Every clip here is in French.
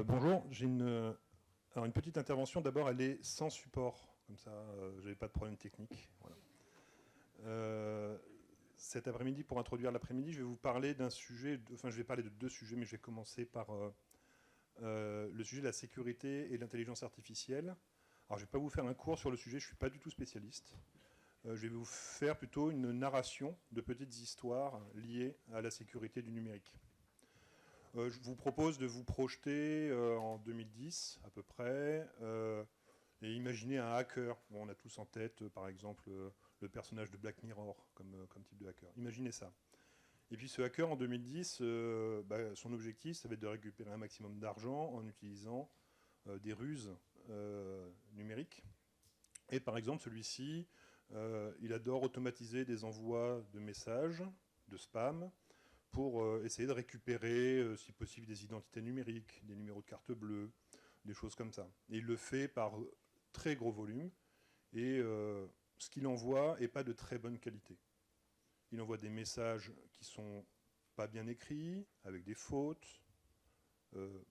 Bonjour, j'ai alors une petite intervention. D'abord, elle est sans support, comme ça, je n'avais pas de problème technique. Voilà. Cet après-midi, pour introduire l'après-midi, je vais vous parler d'un sujet, enfin je vais parler de deux sujets, mais je vais commencer par le sujet de la sécurité et de l'intelligence artificielle. Alors je ne vais pas vous faire un cours sur le sujet, je ne suis pas du tout spécialiste. Je vais vous faire plutôt une narration de petites histoires liées à la sécurité du numérique. Je vous propose de vous projeter en 2010 à peu près et imaginer un hacker. Bon, on a tous en tête, par exemple, le personnage de Black Mirror comme type de hacker. Imaginez ça. Et puis ce hacker en 2010, son objectif, ça va être de récupérer un maximum d'argent en utilisant des ruses numériques. Et par exemple, celui-ci, il adore automatiser des envois de messages, de spam, pour essayer de récupérer, si possible, des identités numériques, des numéros de carte bleue, des choses comme ça. Et il le fait par très gros volume, et ce qu'il envoie n'est pas de très bonne qualité. Il envoie des messages qui sont pas bien écrits, avec des fautes,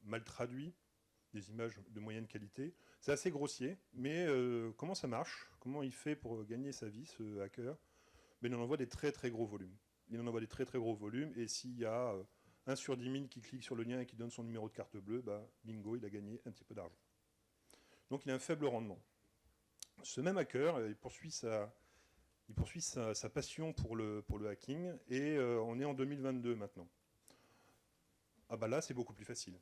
mal traduits, des images de moyenne qualité. C'est assez grossier, mais comment ça marche? Comment il fait pour gagner sa vie, ce hacker? Mais il en envoie des très très gros volumes. Il en envoie des très très gros volumes, et s'il y a 1 sur 10 000 qui clique sur le lien et qui donne son numéro de carte bleue, bingo, il a gagné un petit peu d'argent. Donc il a un faible rendement. Ce même hacker, il poursuit sa passion pour le hacking, et on est en 2022 maintenant. Ah bah là, c'est beaucoup plus facile.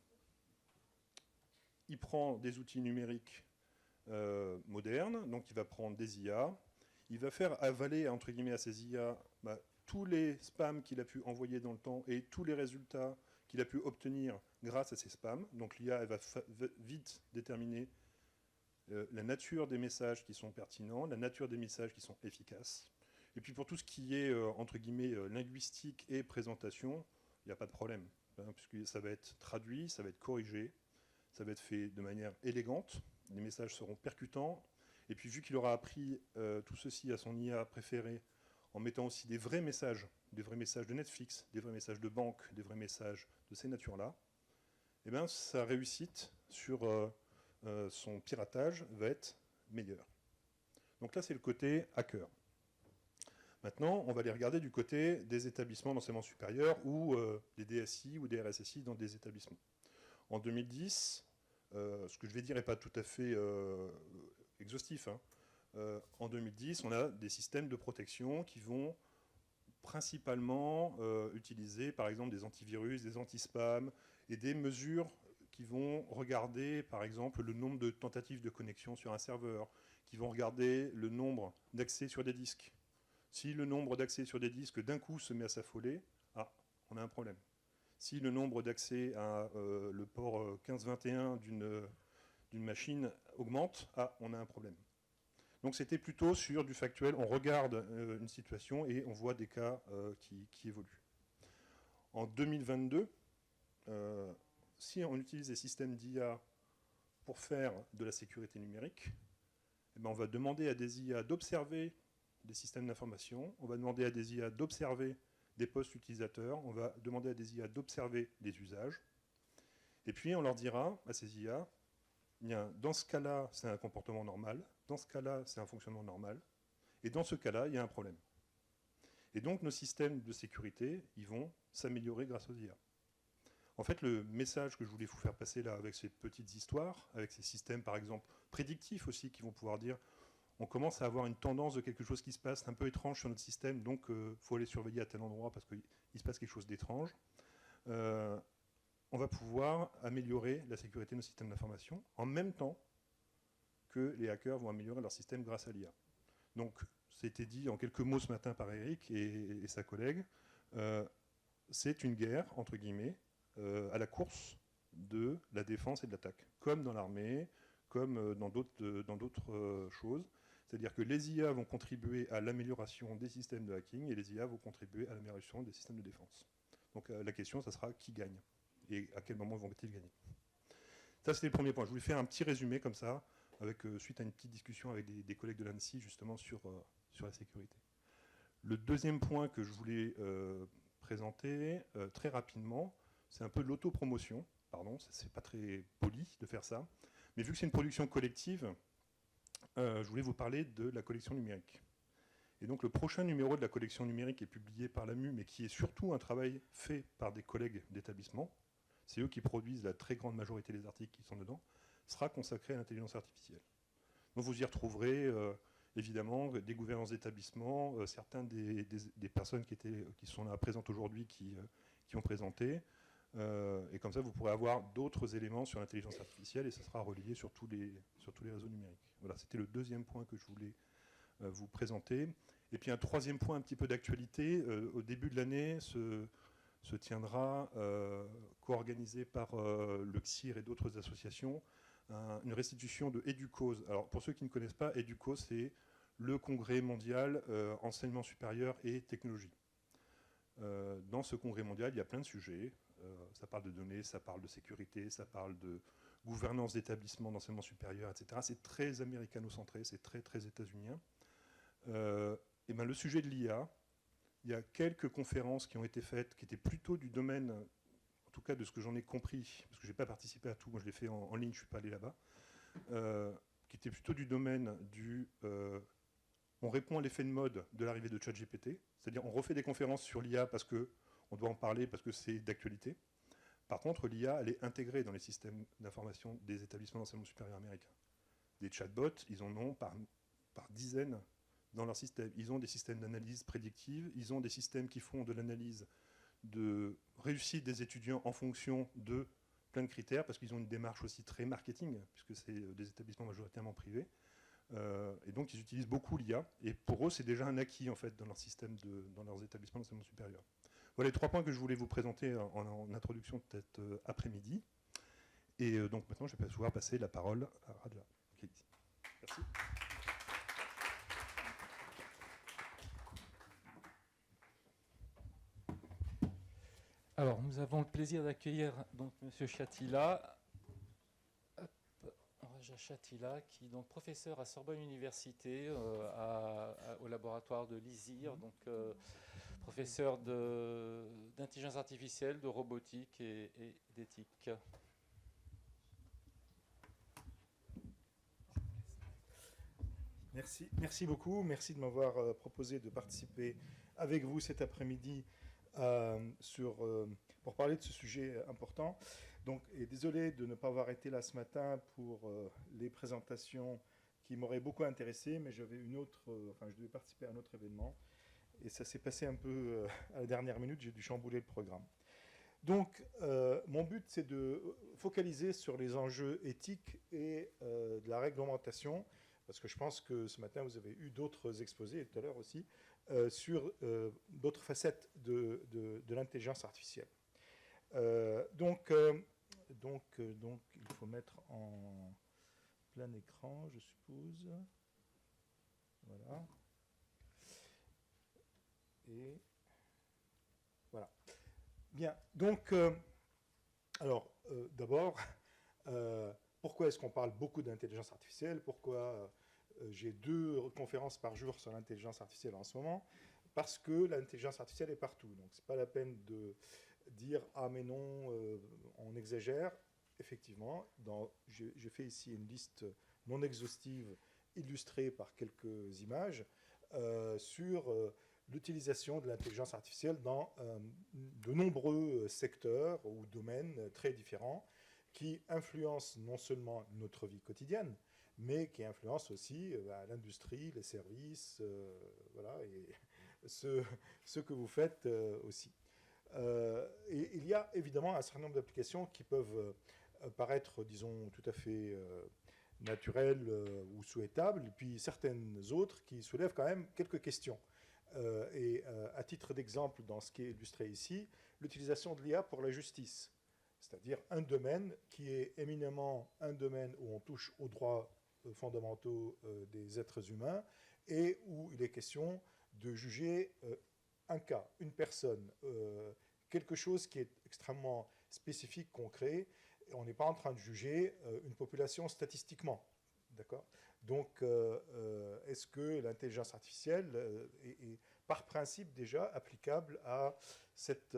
Il prend des outils numériques modernes, donc il va prendre des IA, il va faire avaler, entre guillemets, à ces IA tous les spams qu'il a pu envoyer dans le temps et tous les résultats qu'il a pu obtenir grâce à ces spams. Donc l'IA, elle va vite déterminer la nature des messages qui sont pertinents, la nature des messages qui sont efficaces. Et puis pour tout ce qui est, entre guillemets, linguistique et présentation, il n'y a pas de problème, hein, puisque ça va être traduit, ça va être corrigé, ça va être fait de manière élégante, les messages seront percutants, et puis vu qu'il aura appris tout ceci à son IA préféré, en mettant aussi des vrais messages de Netflix, des vrais messages de banque, des vrais messages de ces natures-là, eh bien sa réussite sur son piratage va être meilleure. Donc là, c'est le côté hacker. Maintenant, on va les regarder du côté des établissements d'enseignement supérieur ou des DSI ou des RSSI dans des établissements. En 2010, ce que je vais dire n'est pas tout à fait exhaustif, hein. En 2010, on a des systèmes de protection qui vont principalement utiliser, par exemple, des antivirus, des anti-spam et des mesures qui vont regarder, par exemple, le nombre de tentatives de connexion sur un serveur, qui vont regarder le nombre d'accès sur des disques. Si le nombre d'accès sur des disques d'un coup se met à s'affoler, on a un problème. Si le nombre d'accès à le port 1521 d'une machine augmente, on a un problème. Donc c'était plutôt sur du factuel, on regarde une situation et on voit des cas qui évoluent. En 2022, si on utilise des systèmes d'IA pour faire de la sécurité numérique, on va demander à des IA d'observer des systèmes d'information, on va demander à des IA d'observer des postes utilisateurs, on va demander à des IA d'observer des usages, et puis on leur dira à ces IA, dans ce cas-là, c'est un comportement normal, dans ce cas-là, c'est un fonctionnement normal, et dans ce cas-là, il y a un problème. Et donc nos systèmes de sécurité, ils vont s'améliorer grâce aux IA. En fait, le message que je voulais vous faire passer là, avec ces petites histoires, avec ces systèmes, par exemple, prédictifs aussi, qui vont pouvoir dire on commence à avoir une tendance de quelque chose qui se passe un peu étrange sur notre système, donc il faut aller surveiller à tel endroit parce qu'il se passe quelque chose d'étrange. On va pouvoir améliorer la sécurité de nos systèmes d'information en même temps que les hackers vont améliorer leur système grâce à l'IA. Donc, c'était dit en quelques mots ce matin par Eric et sa collègue, c'est une guerre, entre guillemets, à la course de la défense et de l'attaque, comme dans l'armée, comme dans d'autres choses. C'est-à-dire que les IA vont contribuer à l'amélioration des systèmes de hacking et les IA vont contribuer à l'amélioration des systèmes de défense. Donc la question, ça sera qui gagne et à quel moment vont-ils gagner. Ça, c'était le premier point. Je voulais faire un petit résumé comme ça, suite à une petite discussion avec des collègues de l'ANSSI, justement, sur la sécurité. Le deuxième point que je voulais présenter très rapidement, c'est un peu l'autopromotion. pardon, c'est pas très poli de faire ça, mais vu que c'est une production collective, je voulais vous parler de la collection numérique. Et donc le prochain numéro de la collection numérique est publié par l'AMU, mais qui est surtout un travail fait par des collègues d'établissement, c'est eux qui produisent la très grande majorité des articles qui sont dedans, sera consacré à l'intelligence artificielle. Donc vous y retrouverez évidemment des gouvernances d'établissement, certains des personnes qui sont là présentes aujourd'hui qui ont présenté, et comme ça vous pourrez avoir d'autres éléments sur l'intelligence artificielle et ça sera relayé sur tous les réseaux numériques. Voilà, c'était le deuxième point que je voulais vous présenter. Et puis un troisième point un petit peu d'actualité, au début de l'année se tiendra, co-organisé par le CSIR et d'autres associations, une restitution de EDUCAUSE. Alors pour ceux qui ne connaissent pas, EDUCAUSE c'est le congrès mondial enseignement supérieur et technologie. Dans ce congrès mondial, il y a plein de sujets. Ça parle de données, ça parle de sécurité, ça parle de gouvernance d'établissements d'enseignement supérieur, etc. C'est très américano-centré, c'est très, très états-unien. Et ben, le sujet de l'IA, il y a quelques conférences qui ont été faites, qui étaient plutôt du domaine, en tout cas de ce que j'en ai compris, parce que je n'ai pas participé à tout, moi je l'ai fait en ligne, je ne suis pas allé là-bas, qui étaient plutôt du domaine du... on répond à l'effet de mode de l'arrivée de ChatGPT, c'est-à-dire on refait des conférences sur l'IA parce qu'on doit en parler, parce que c'est d'actualité. Par contre, l'IA, elle est intégrée dans les systèmes d'information des établissements d'enseignement supérieur américains. Des chatbots, ils en ont par dizaines dans leur système. Ils ont des systèmes d'analyse prédictive, ils ont des systèmes qui font de l'analyse de réussite des étudiants en fonction de plein de critères, parce qu'ils ont une démarche aussi très marketing, puisque c'est des établissements majoritairement privés. Et donc ils utilisent beaucoup l'IA, et pour eux c'est déjà un acquis en fait dans leur système, dans leurs établissements d'enseignement supérieur. Voilà les 3 points que je voulais vous présenter en introduction de cet après-midi. Et donc maintenant je vais pouvoir passer la parole à Raja. Merci. Alors, nous avons le plaisir d'accueillir donc M. Chatila, Raja Chatila, qui est donc professeur à Sorbonne Université, au laboratoire de l'ISIR, donc professeur d'intelligence artificielle, de robotique et d'éthique. Merci beaucoup. Merci de m'avoir proposé de participer avec vous cet après-midi pour parler de ce sujet important. Donc, et désolé de ne pas avoir été là ce matin pour les présentations qui m'auraient beaucoup intéressé, mais j'avais je devais participer à un autre événement et ça s'est passé un peu à la dernière minute. J'ai dû chambouler le programme. Donc, mon but, c'est de focaliser sur les enjeux éthiques et de la réglementation, parce que je pense que ce matin, vous avez eu d'autres exposés, et tout à l'heure aussi, sur d'autres facettes de l'intelligence artificielle. Donc, il faut mettre en plein écran, je suppose. Voilà. Et voilà. Bien. Donc, d'abord, pourquoi est-ce qu'on parle beaucoup d'intelligence artificielle? Pourquoi j'ai 2 conférences par jour sur l'intelligence artificielle en ce moment? Parce que l'intelligence artificielle est partout. Donc, ce n'est pas la peine de dire « Ah, mais non, on exagère ». Effectivement, je fais ici une liste non exhaustive illustrée par quelques images sur l'utilisation de l'intelligence artificielle dans de nombreux secteurs ou domaines très différents qui influencent non seulement notre vie quotidienne, mais qui influencent aussi l'industrie, les services, voilà, et ce que vous faites aussi. Et il y a évidemment un certain nombre d'applications qui peuvent paraître, disons, tout à fait naturelles ou souhaitables, et puis certaines autres qui soulèvent quand même quelques questions. À titre d'exemple, dans ce qui est illustré ici, l'utilisation de l'IA pour la justice, c'est-à-dire un domaine qui est éminemment un domaine où on touche aux droits fondamentaux des êtres humains et où il est question de juger un cas, une personne, quelque chose qui est extrêmement spécifique, concret. Et on n'est pas en train de juger une population statistiquement. D'accord ? Donc, est-ce que l'intelligence artificielle est par principe déjà applicable à cette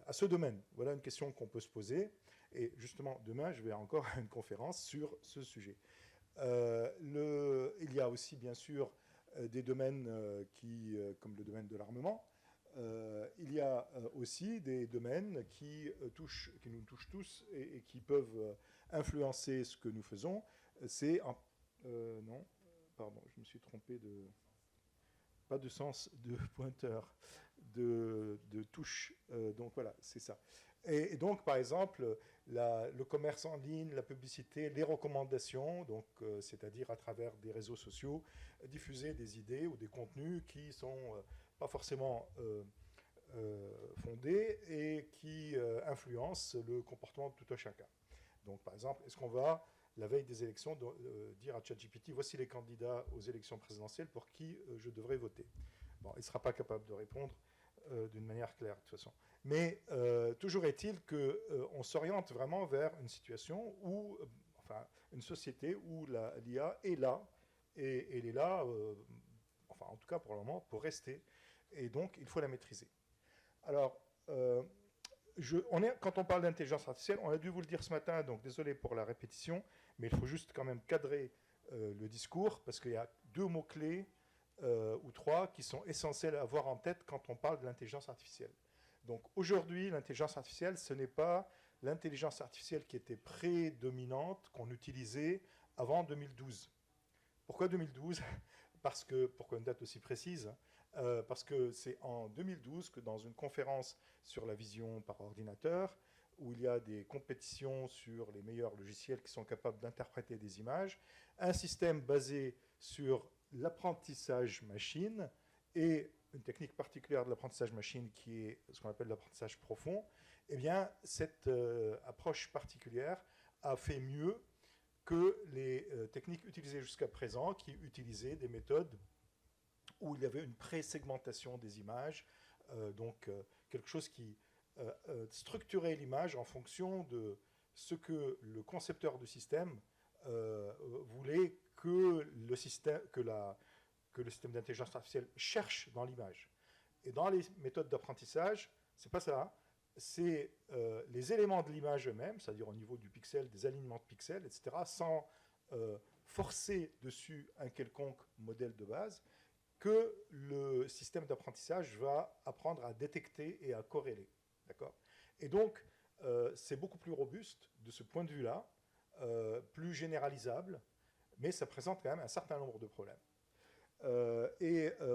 à ce domaine? Voilà une question qu'on peut se poser. Et justement, demain, je vais encore à une conférence sur ce sujet. Il y a aussi, bien sûr, des domaines comme le domaine de l'armement. Il y a aussi des domaines qui nous touchent tous et qui peuvent influencer ce que nous faisons. Non, pardon, je me suis trompé pas de sens de pointeur, de touche. Donc voilà, c'est ça. Et donc, par exemple, le commerce en ligne, la publicité, les recommandations, donc, c'est-à-dire à travers des réseaux sociaux, diffuser des idées ou des contenus qui ne sont pas forcément fondés et qui influencent le comportement de tout un chacun. Donc, par exemple, est-ce qu'on va, la veille des élections, dire à ChatGPT, voici les candidats aux élections présidentielles pour qui je devrais voter? Bon, il ne sera pas capable de répondre d'une manière claire, de toute façon. Mais toujours est-il qu'on s'oriente vraiment vers une situation où, enfin, une société où l'IA est là, et elle est là, enfin, en tout cas pour le moment, pour rester. Et donc, il faut la maîtriser. Alors, quand on parle d'intelligence artificielle, on a dû vous le dire ce matin, donc désolé pour la répétition, mais il faut juste quand même cadrer le discours, parce qu'il y a 2 mots-clés ou 3 qui sont essentiels à avoir en tête quand on parle de l'intelligence artificielle. Donc aujourd'hui, l'intelligence artificielle, ce n'est pas l'intelligence artificielle qui était prédominante, qu'on utilisait avant 2012. Pourquoi 2012? Pourquoi une date aussi précise? Parce que c'est en 2012 que dans une conférence sur la vision par ordinateur, où il y a des compétitions sur les meilleurs logiciels qui sont capables d'interpréter des images, un système basé sur l'apprentissage machine et une technique particulière de l'apprentissage machine qui est ce qu'on appelle l'apprentissage profond, eh bien, cette approche particulière a fait mieux que les techniques utilisées jusqu'à présent, qui utilisaient des méthodes où il y avait une pré-segmentation des images, donc quelque chose qui structurait l'image en fonction de ce que le concepteur du système voulait que le système d'intelligence artificielle cherche dans l'image. Et dans les méthodes d'apprentissage, c'est pas ça. C'est les éléments de l'image eux-mêmes, c'est-à-dire au niveau du pixel, des alignements de pixels, etc., sans forcer dessus un quelconque modèle de base, que le système d'apprentissage va apprendre à détecter et à corréler. D'accord ? Et donc, c'est beaucoup plus robuste de ce point de vue-là, plus généralisable, mais ça présente quand même un certain nombre de problèmes.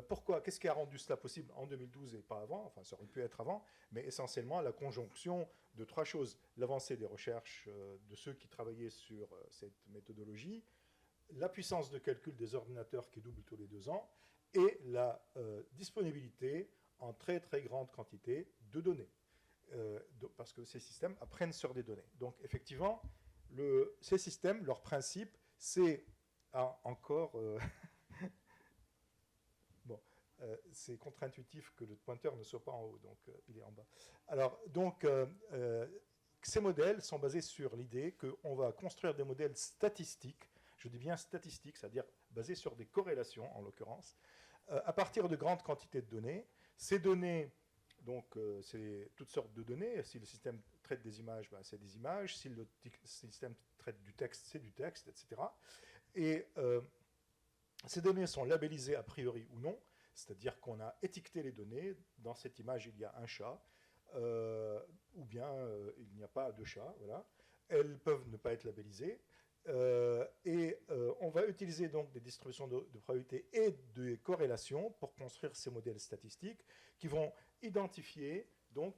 Pourquoi? Qu'est-ce qui a rendu cela possible en 2012 et pas avant? Enfin, ça aurait pu être avant, mais essentiellement la conjonction de 3 choses. L'avancée des recherches de ceux qui travaillaient sur cette méthodologie, la puissance de calcul des ordinateurs qui double tous les 2 ans, et la disponibilité en très très grande quantité de données. Parce que ces systèmes apprennent sur des données. Donc effectivement, ces systèmes, leur principe, c'est encore... c'est contre-intuitif que le pointeur ne soit pas en haut, donc il est en bas. Alors, donc, ces modèles sont basés sur l'idée qu'on va construire des modèles statistiques, je dis bien statistiques, c'est-à-dire basés sur des corrélations, en l'occurrence, à partir de grandes quantités de données. Ces données, donc, c'est toutes sortes de données. Si le système traite des images, ben, c'est des images. Si le système traite du texte, c'est du texte, etc. Et ces données sont labellisées a priori ou non, c'est-à-dire qu'on a étiqueté les données. Dans cette image, il y a un chat, ou bien il n'y a pas de chat. Voilà. Elles peuvent ne pas être labellisées. On va utiliser donc des distributions de probabilité et des corrélations pour construire ces modèles statistiques qui vont identifier donc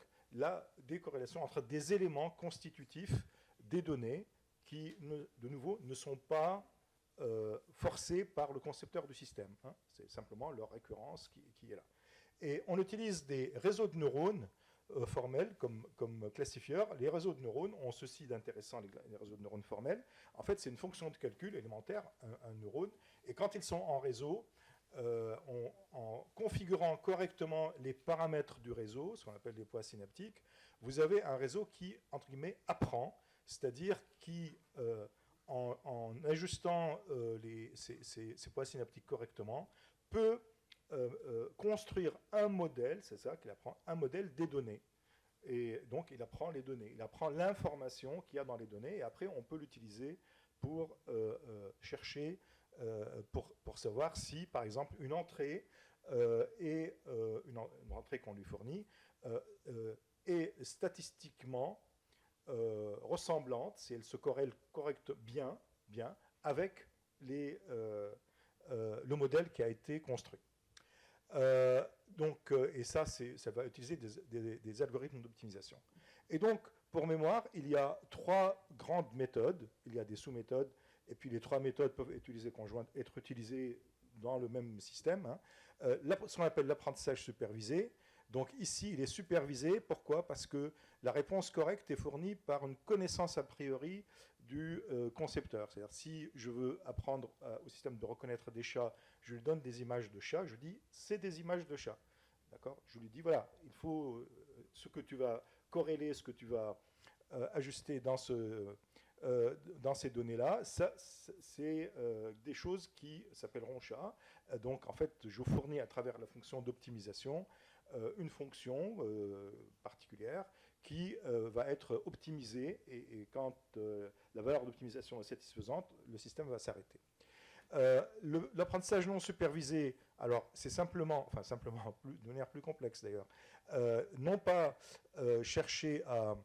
des corrélations entre des éléments constitutifs des données qui, de nouveau, ne sont pas forcés par le concepteur du système. Hein. C'est simplement leur récurrence qui est là. Et on utilise des réseaux de neurones formels comme classifieurs. Les réseaux de neurones ont ceci d'intéressant, les réseaux de neurones formels. En fait, c'est une fonction de calcul élémentaire, un neurone. Et quand ils sont en réseau, en configurant correctement les paramètres du réseau, ce qu'on appelle les poids synaptiques, vous avez un réseau qui, entre guillemets, apprend, c'est-à-dire qui, en ajustant ces poids synaptiques correctement, peut construire un modèle, c'est ça qu'il apprend, un modèle des données. Et donc, il apprend les données. Il apprend l'information qu'il y a dans les données. Et après, on peut l'utiliser pour chercher, pour savoir si, par exemple, une entrée une entrée qu'on lui fournit est statistiquement ressemblante, si elle se corrèle bien avec le modèle qui a été construit. Et ça va utiliser des algorithmes d'optimisation. Et donc, pour mémoire, il y a 3 grandes méthodes. Il y a des sous-méthodes, et puis les 3 méthodes peuvent être utilisées dans le même système. Ce qu'on appelle l'apprentissage supervisé. Donc ici, il est supervisé. Pourquoi? Parce que la réponse correcte est fournie par une connaissance a priori du concepteur. C'est-à-dire, si je veux apprendre au système de reconnaître des chats, je lui donne des images de chats, je dis, c'est des images de chats. D'accord? Je lui dis, voilà, il faut ce que tu vas corréler, ce que tu vas ajuster dans ces données-là, c'est des choses qui s'appelleront chats. Donc, en fait, je fournis à travers la fonction d'optimisation une fonction particulière qui va être optimisée, et quand la valeur d'optimisation est satisfaisante, le système va s'arrêter. L'apprentissage non supervisé, alors c'est simplement, de manière plus complexe d'ailleurs, non pas chercher à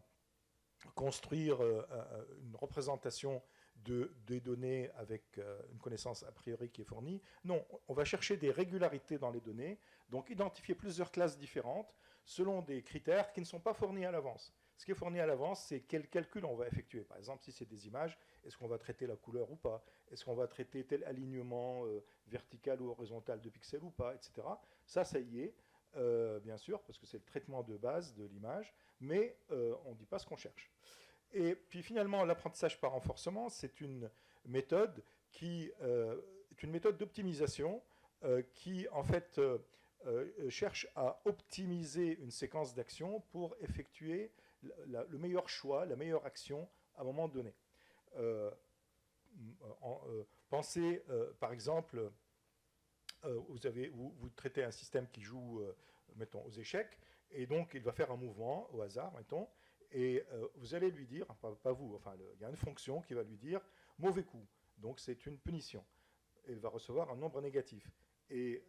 construire une représentation des données avec une connaissance a priori qui est fournie. Non, on va chercher des régularités dans les données, donc identifier plusieurs classes différentes selon des critères qui ne sont pas fournis à l'avance. Ce qui est fourni à l'avance, c'est quel calcul on va effectuer. Par exemple, si c'est des images, est-ce qu'on va traiter la couleur ou pas? Est-ce qu'on va traiter tel alignement vertical ou horizontal de pixels ou pas, etc. Ça y est, bien sûr, parce que c'est le traitement de base de l'image, mais on ne dit pas ce qu'on cherche. Et puis finalement, l'apprentissage par renforcement, c'est une méthode d'optimisation qui, en fait, cherche à optimiser une séquence d'actions pour effectuer le meilleur choix, la meilleure action à un moment donné. Pensez, par exemple, vous traitez un système qui joue, mettons, aux échecs, et donc il va faire un mouvement au hasard, mettons, et vous allez lui dire, pas vous, enfin, il y a une fonction qui va lui dire mauvais coup, donc c'est une punition. Et il va recevoir un nombre négatif. Et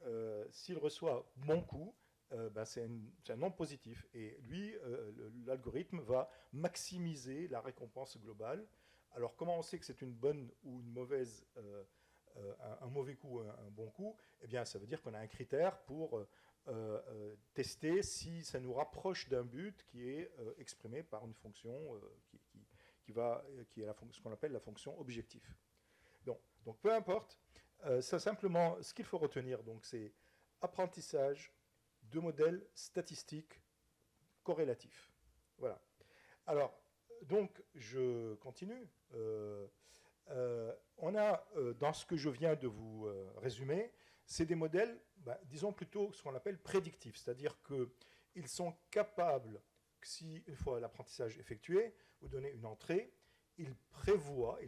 s'il reçoit bon coup, c'est un nombre positif. Et lui, l'algorithme va maximiser la récompense globale. Alors, comment on sait que c'est une bonne ou une mauvaise, un mauvais coup ou un bon coup? Eh bien, ça veut dire qu'on a un critère pour tester si ça nous rapproche d'un but qui est exprimé par une fonction qui est ce qu'on appelle la fonction objectif. Donc peu importe. Ça, simplement, ce qu'il faut retenir, donc, c'est apprentissage de modèles statistiques corrélatifs. Voilà. Alors, donc, je continue. On a, dans ce que je viens de vous résumer, c'est des modèles, disons plutôt ce qu'on appelle prédictifs, c'est-à-dire qu'ils sont capables, si une fois l'apprentissage effectué, vous donnez une entrée, ils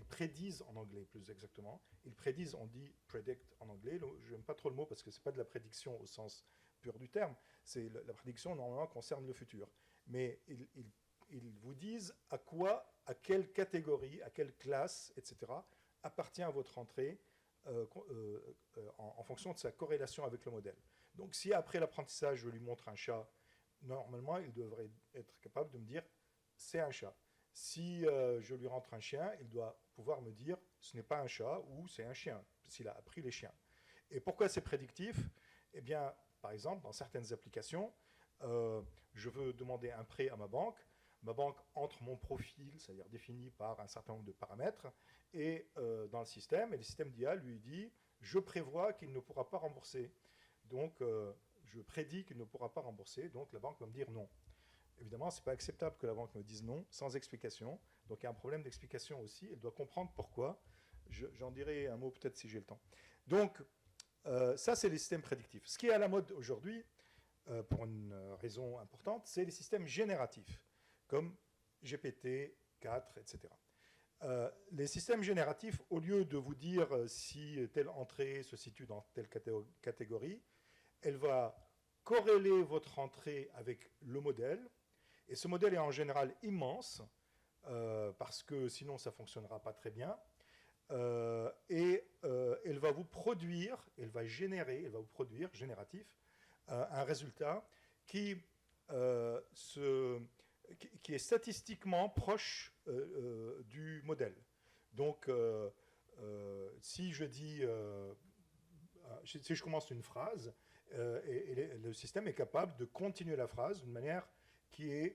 prédisent en anglais plus exactement, ils prédisent, on dit predict en anglais, je n'aime pas trop le mot parce que ce n'est pas de la prédiction au sens pur du terme, la prédiction normalement concerne le futur, mais ils vous disent à quelle catégorie, à quelle classe, etc., appartient votre entrée en fonction de sa corrélation avec le modèle. Donc si après l'apprentissage je lui montre un chat, normalement il devrait être capable de me dire c'est un chat. Si je lui rentre un chien, il doit pouvoir me dire ce n'est pas un chat ou c'est un chien, s'il a appris les chiens. Et pourquoi c'est prédictif? Eh bien, par exemple, dans certaines applications, je veux demander un prêt à ma banque entre mon profil, c'est-à-dire défini par un certain nombre de paramètres, et dans le système, et le système d'IA lui dit je prévois qu'il ne pourra pas rembourser. Donc, je prédis qu'il ne pourra pas rembourser, donc la banque va me dire non. Évidemment, ce n'est pas acceptable que la banque me dise non, sans explication. Donc il y a un problème d'explication aussi. Elle doit comprendre pourquoi. J'en dirai un mot peut-être si j'ai le temps. Donc, ça, c'est les systèmes prédictifs. Ce qui est à la mode aujourd'hui, pour une raison importante, c'est les systèmes génératifs, comme GPT-4, etc. Les systèmes génératifs, au lieu de vous dire si telle entrée se situe dans telle catégorie, elle va corréler votre entrée avec le modèle, Et ce modèle est en général immense, parce que sinon ça ne fonctionnera pas très bien. Elle va vous produire, elle va vous produire, génératif, un résultat qui est statistiquement proche du modèle. Donc, si je dis, si je commence une phrase, et le système est capable de continuer la phrase d'une manière qui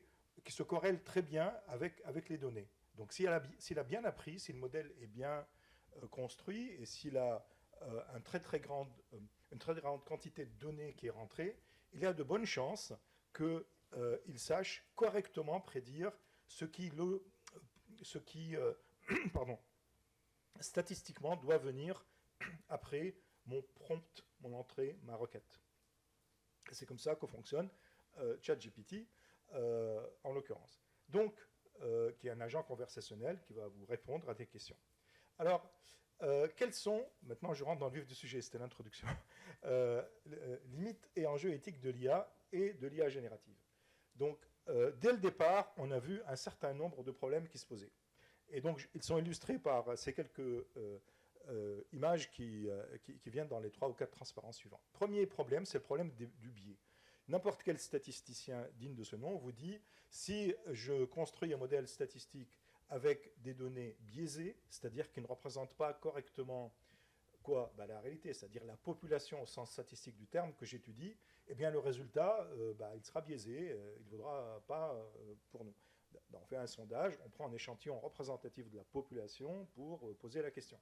se corrèle très bien avec les données. Donc, s'il a bien appris, si le modèle est bien construit et s'il a une très grande quantité de données qui est rentrée, il y a de bonnes chances qu'il sache correctement prédire ce qui pardon, statistiquement doit venir après mon prompt, mon entrée, ma requête. C'est comme ça que fonctionne ChatGPT, en l'occurrence. Donc, qui est un agent conversationnel qui va vous répondre à des questions. Alors, quels sont, maintenant je rentre dans le vif du sujet, c'était l'introduction, limites et enjeux éthiques de l'IA et de l'IA générative. Donc, dès le départ, on a vu un certain nombre de problèmes qui se posaient. Et donc, ils sont illustrés par ces quelques images qui viennent dans les 3 ou 4 transparences suivants. Premier problème, c'est le problème du biais. N'importe quel statisticien digne de ce nom vous dit, si je construis un modèle statistique avec des données biaisées, c'est-à-dire qui ne représentent pas correctement la réalité, c'est-à-dire la population au sens statistique du terme que j'étudie, eh bien le résultat, il sera biaisé, il ne vaudra pas pour nous. On fait un sondage, on prend un échantillon représentatif de la population pour poser la question.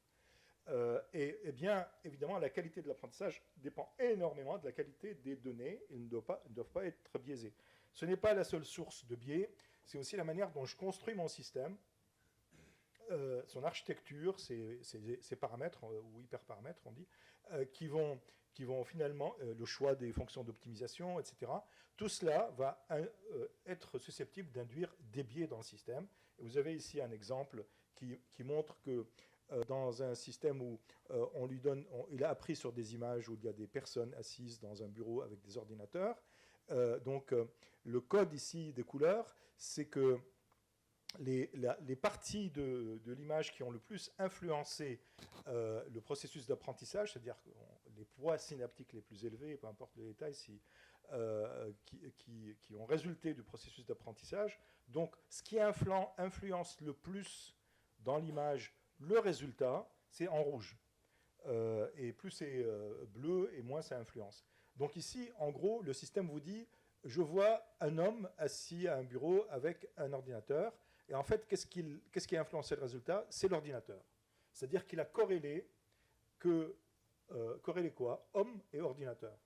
Et bien, évidemment, la qualité de l'apprentissage dépend énormément de la qualité des données. Ils ne doivent pas être biaisés. Ce n'est pas la seule source de biais, c'est aussi la manière dont je construis mon système, son architecture, ses paramètres, ou hyperparamètres, on dit, qui vont finalement, le choix des fonctions d'optimisation, etc. Tout cela va être susceptible d'induire des biais dans le système. Et vous avez ici un exemple qui montre que dans un système où il a appris sur des images où il y a des personnes assises dans un bureau avec des ordinateurs. Le code ici des couleurs, c'est que les parties de l'image qui ont le plus influencé le processus d'apprentissage, c'est-à-dire les poids synaptiques les plus élevés, peu importe le détail, qui ont résulté du processus d'apprentissage. Donc, ce qui influence le plus dans l'image le résultat, c'est en rouge. Et plus c'est bleu, et moins ça influence. Donc ici, en gros, le système vous dit, je vois un homme assis à un bureau avec un ordinateur, et en fait, qu'est-ce qui a influencé le résultat? C'est l'ordinateur. C'est-à-dire qu'il a corrélé quoi? Homme et ordinateur.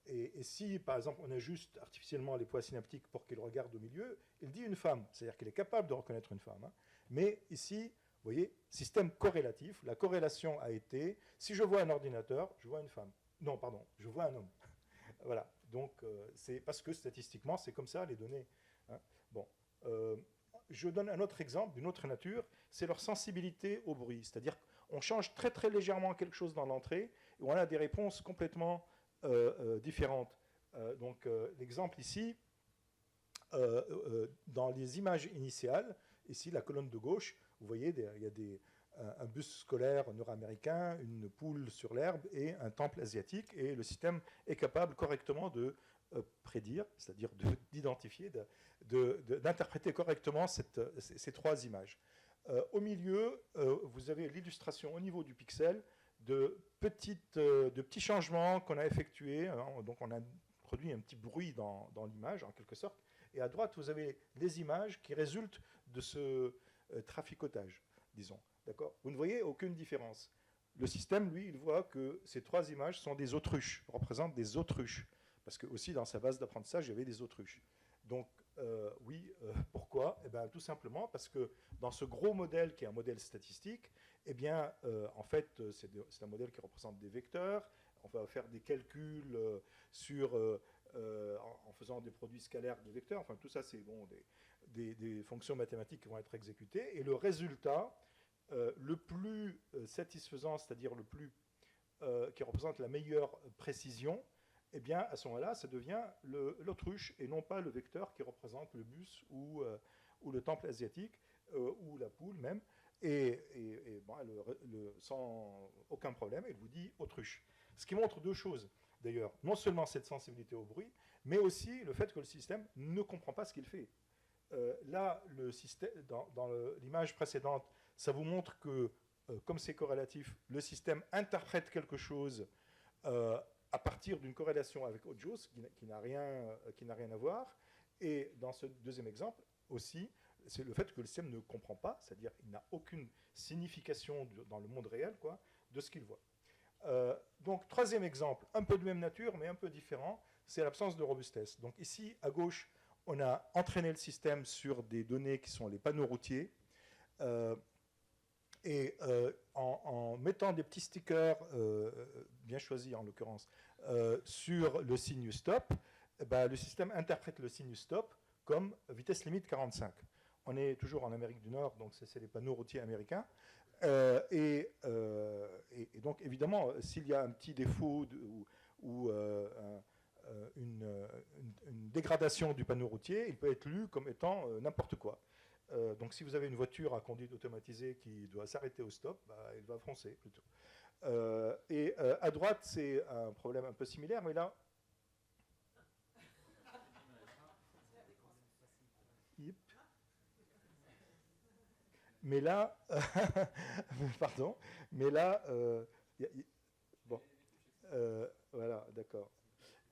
Et si, par exemple, on ajuste artificiellement les poids synaptiques pour qu'il regarde au milieu, il dit une femme. C'est-à-dire qu'il est capable de reconnaître une femme. Hein. Mais ici, vous voyez, système corrélatif, la corrélation a été, si je vois un ordinateur, je vois une femme. Non, pardon, je vois un homme. Voilà, donc c'est parce que statistiquement, c'est comme ça les données. Hein. Bon, je donne un autre exemple d'une autre nature, c'est leur sensibilité au bruit. C'est-à-dire qu'on change très très légèrement quelque chose dans l'entrée, et on a des réponses complètement différentes. L'exemple ici, dans les images initiales, ici la colonne de gauche, vous voyez, il y a un bus scolaire nord-américain, une poule sur l'herbe et un temple asiatique, et le système est capable correctement de prédire, c'est-à-dire d'identifier, d'interpréter correctement ces 3 images. Au milieu, vous avez l'illustration au niveau du pixel de petits changements qu'on a effectués. Hein, donc on a produit un petit bruit dans l'image, en quelque sorte. Et à droite, vous avez les images qui résultent de ce traficotage, disons. D'accord ? Vous ne voyez aucune différence. Le système, lui, il voit que ces 3 images sont des autruches, représentent des autruches. Parce que aussi, dans sa base d'apprentissage, il y avait des autruches. Donc, pourquoi ? Eh bien, tout simplement parce que dans ce gros modèle qui est un modèle statistique, eh bien, en fait, c'est un modèle qui représente des vecteurs. On va faire des calculs en faisant des produits scalaires de vecteurs. Enfin, tout ça, c'est bon, des fonctions mathématiques qui vont être exécutées. Et le résultat, le plus satisfaisant, c'est-à-dire le plus qui représente la meilleure précision, eh bien, à ce moment-là, ça devient l'autruche et non pas le vecteur qui représente le bus ou le temple asiatique ou la poule même. Et bon, sans aucun problème, elle vous dit autruche. Ce qui montre deux choses, d'ailleurs. Non seulement cette sensibilité au bruit, mais aussi le fait que le système ne comprend pas ce qu'il fait. Là, le système, dans l'image précédente, ça vous montre que, comme c'est corrélatif, le système interprète quelque chose à partir d'une corrélation avec autre chose qui n'a rien à voir. Et dans ce deuxième exemple aussi, c'est le fait que le système ne comprend pas, c'est-à-dire qu'il n'a aucune signification dans le monde réel de ce qu'il voit. Donc, troisième exemple, un peu de même nature, mais un peu différent, c'est l'absence de robustesse. Donc ici, à gauche, on a entraîné le système sur des données qui sont les panneaux routiers, en mettant des petits stickers, bien choisis en l'occurrence, sur le signe stop, le système interprète le signe stop comme vitesse limite 45. On est toujours en Amérique du Nord, donc c'est les panneaux routiers américains. Et donc, évidemment, s'il y a un petit défaut ou une dégradation du panneau routier, il peut être lu comme étant n'importe quoi. Donc, si vous avez une voiture à conduite automatisée qui doit s'arrêter au stop, elle va foncer plutôt. À droite, c'est un problème un peu similaire, mais là... Yep. Mais là, pardon, mais là, bon, voilà, d'accord.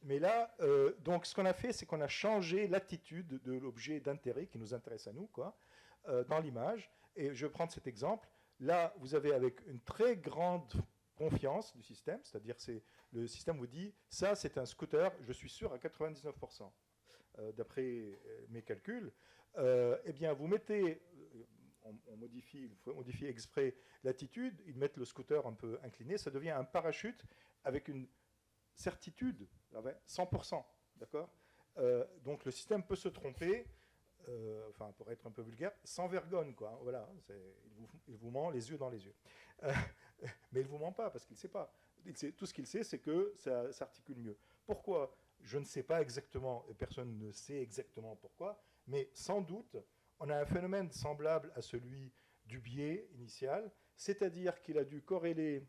Mais là, donc ce qu'on a fait, c'est qu'on a changé l'attitude de l'objet d'intérêt qui nous intéresse à nous, dans l'image. Et je vais prendre cet exemple. Là, vous avez avec une très grande confiance du système, c'est-à-dire le système vous dit, ça c'est un scooter, je suis sûr à 99%, d'après mes calculs. Eh bien, vous mettez... il faut modifier exprès l'attitude, ils mettent le scooter un peu incliné, ça devient un parachute avec une certitude, 100%, d'accord. Donc le système peut se tromper, pour être un peu vulgaire, sans vergogne, voilà, il vous ment les yeux dans les yeux. Mais il ne vous ment pas, parce qu'il ne sait pas. Tout ce qu'il sait, c'est que ça s'articule mieux. Pourquoi ? Je ne sais pas exactement, et personne ne sait exactement pourquoi, mais sans doute, on a un phénomène semblable à celui du biais initial, c'est-à-dire qu'il a dû corréler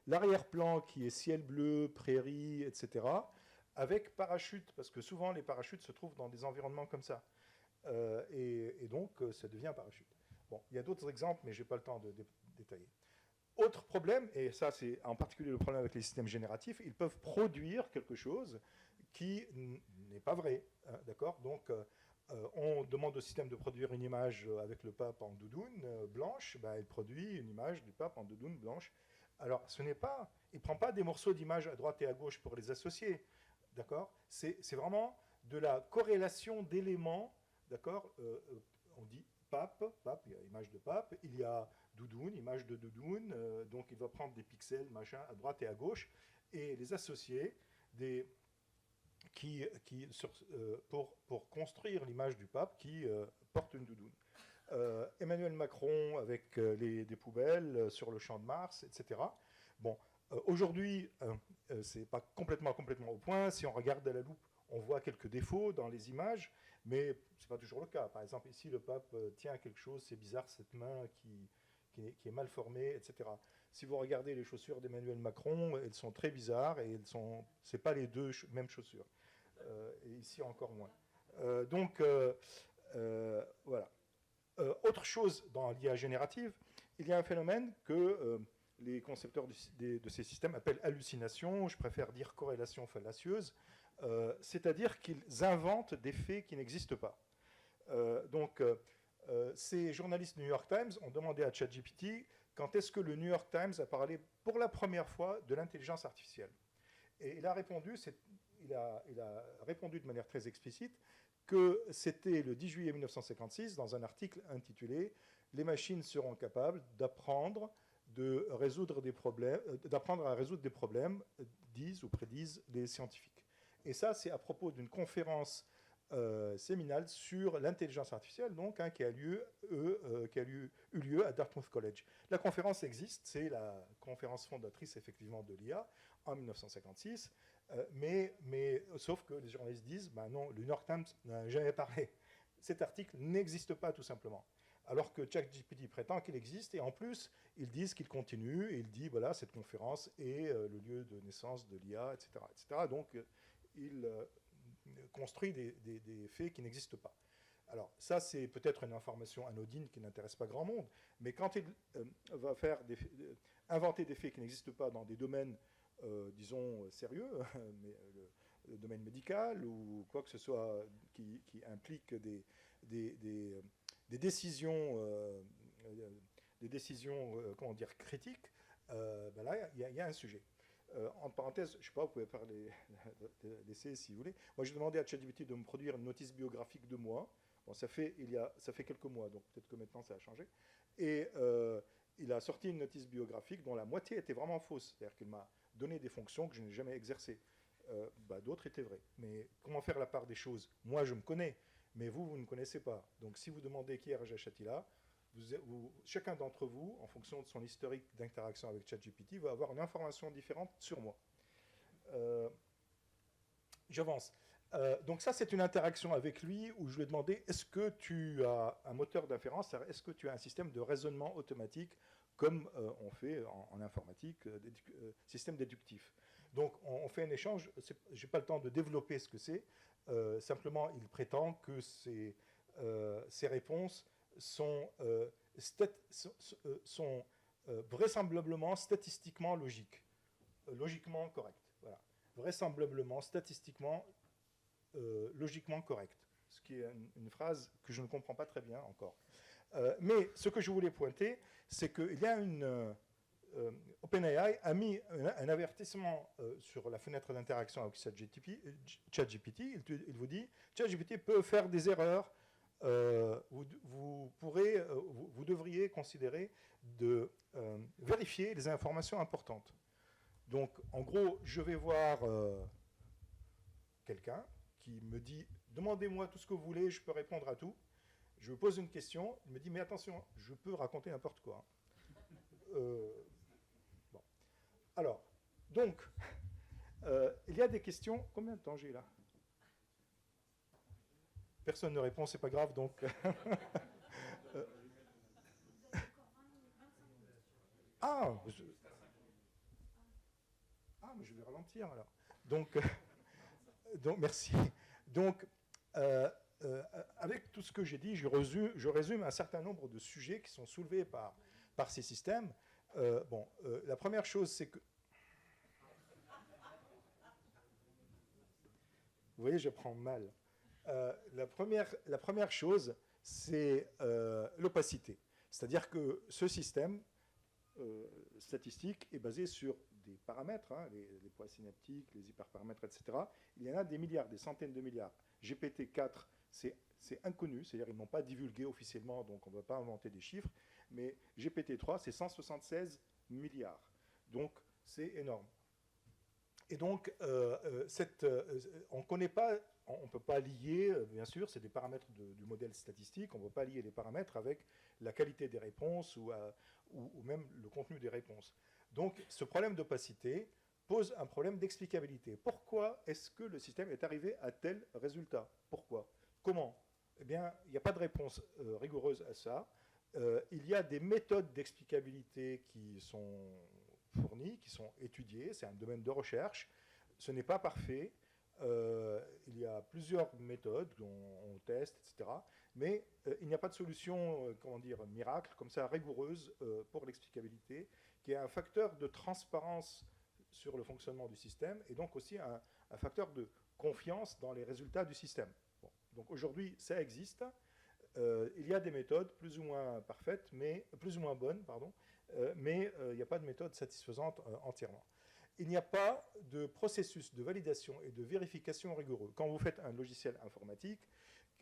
l'arrière-plan qui est ciel bleu, prairie, etc., avec parachute, parce que souvent les parachutes se trouvent dans des environnements comme ça. Et donc, ça devient un parachute. Bon, il y a d'autres exemples, mais je n'ai pas le temps de détailler. Autre problème, et ça c'est en particulier le problème avec les systèmes génératifs, ils peuvent produire quelque chose qui n'est pas vrai, hein, d'accord. Donc, on demande au système de produire une image avec le pape en doudoune blanche, il produit une image du pape en doudoune blanche. Alors, il ne prend pas des morceaux d'image à droite et à gauche pour les associer, d'accord. C'est vraiment de la corrélation d'éléments, d'accord. On dit pape, il y a image de pape, il y a doudoune, image de doudoune, donc il va prendre des pixels, machin, à droite et à gauche, et les associer pour construire l'image du pape qui porte une doudoune. Emmanuel Macron avec des poubelles sur le champ de Mars, etc. Bon, aujourd'hui, c'est pas complètement au point. Si on regarde à la loupe, on voit quelques défauts dans les images, mais c'est pas toujours le cas. Par exemple, ici, le pape tient à quelque chose, c'est bizarre, cette main qui est mal formée, etc. Si vous regardez les chaussures d'Emmanuel Macron, elles sont très bizarres et c'est pas les deux mêmes chaussures. Et ici encore moins. Voilà. Autre chose dans l'IA générative, il y a un phénomène que les concepteurs de ces systèmes appellent hallucination, je préfère dire corrélation fallacieuse, c'est-à-dire qu'ils inventent des faits qui n'existent pas. Ces journalistes du New York Times ont demandé à ChatGPT quand est-ce que le New York Times a parlé pour la première fois de l'intelligence artificielle. Et il a répondu de manière très explicite que c'était le 10 juillet 1956 dans un article intitulé « Les machines seront capables d'apprendre à résoudre des problèmes, disent ou prédisent les scientifiques ». Et ça, c'est à propos d'une conférence séminale sur l'intelligence artificielle, donc, qui a eu lieu à Dartmouth College. La conférence existe, c'est la conférence fondatrice effectivement de l'IA. en 1956, sauf que les journalistes disent, ben non, le New York Times n'a jamais parlé. Cet article n'existe pas tout simplement. Alors que ChatGPT prétend qu'il existe, et en plus, ils disent qu'il continue, et il dit, voilà, cette conférence est le lieu de naissance de l'IA, etc., etc. Donc, il construit des faits qui n'existent pas. Alors, ça, c'est peut-être une information anodine qui n'intéresse pas grand monde, mais quand il va inventer des faits qui n'existent pas dans des domaines, disons, sérieux, mais, le domaine médical ou quoi que ce soit qui implique des décisions, comment dire, critiques, ben là, il y a un sujet. En parenthèse, je ne sais pas, vous pouvez laisser si vous voulez. Moi, j'ai demandé à ChatGPT de me produire une notice biographique de moi. Bon, ça fait quelques mois, donc peut-être que maintenant ça a changé. Et il a sorti une notice biographique dont la moitié était vraiment fausse. C'est-à-dire qu'il m'a donné des fonctions que je n'ai jamais exercées. D'autres étaient vraies. Mais comment faire la part des choses? Moi, je me connais, mais vous ne connaissez pas. Donc, si vous demandez qui est Rajesh Attila, chacun d'entre vous, en fonction de son historique d'interaction avec ChatGPT, va avoir une information différente sur moi. J'avance. Donc ça, c'est une interaction avec lui où je lui ai demandé, est-ce que tu as un moteur d'inférence, est-ce que tu as un système de raisonnement automatique comme on fait en informatique, système déductif. Donc on fait un échange, je n'ai pas le temps de développer ce que c'est, simplement il prétend que ces réponses sont vraisemblablement statistiquement logiques, logiquement correctes. Voilà. Vraisemblablement, statistiquement, logiquement correctes. Ce qui est une phrase que je ne comprends pas très bien encore. Mais ce que je voulais pointer, c'est qu'il y a OpenAI a mis un avertissement sur la fenêtre d'interaction avec ChatGPT. Il vous dit, ChatGPT peut faire des erreurs. Vous devriez considérer de vérifier les informations importantes. Donc, en gros, je vais voir quelqu'un qui me dit, demandez-moi tout ce que vous voulez, je peux répondre à tout. Je pose une question, il me dit, mais attention, je peux raconter n'importe quoi. Bon. Alors, donc, il y a des questions. Combien de temps j'ai là? Personne ne répond, c'est pas grave, donc. Mais je vais ralentir alors. Donc merci. Donc, avec tout ce que j'ai dit, je résume un certain nombre de sujets qui sont soulevés par ces systèmes. La première chose, c'est que... Vous voyez, je prends mal. La première chose, c'est l'opacité. C'est-à-dire que ce système statistique est basé sur des paramètres, hein, les poids synaptiques, les hyperparamètres, etc. Il y en a des milliards, des centaines de milliards. GPT-4, c'est inconnu, c'est-à-dire ils n'ont pas divulgué officiellement, donc on ne va pas inventer des chiffres, mais GPT-3, c'est 176 milliards. Donc, c'est énorme. Et donc, on ne connaît pas, on ne peut pas lier, bien sûr, c'est des paramètres du modèle statistique, on ne peut pas lier les paramètres avec la qualité des réponses ou même le contenu des réponses. Donc, ce problème d'opacité pose un problème d'explicabilité. Pourquoi est-ce que le système est arrivé à tel résultat? Pourquoi? Comment? Eh bien, il n'y a pas de réponse rigoureuse à ça. Il y a des méthodes d'explicabilité qui sont fournies, qui sont étudiées. C'est un domaine de recherche. Ce n'est pas parfait. Il y a plusieurs méthodes dont on teste, etc. Mais il n'y a pas de solution, miracle, comme ça, rigoureuse pour l'explicabilité, qui est un facteur de transparence sur le fonctionnement du système et donc aussi un facteur de confiance dans les résultats du système. Bon. Donc aujourd'hui, ça existe. Il y a des méthodes plus ou moins parfaites, plus ou moins bonnes, mais il n'y a pas de méthode satisfaisante entièrement. Il n'y a pas de processus de validation et de vérification rigoureux. Quand vous faites un logiciel informatique,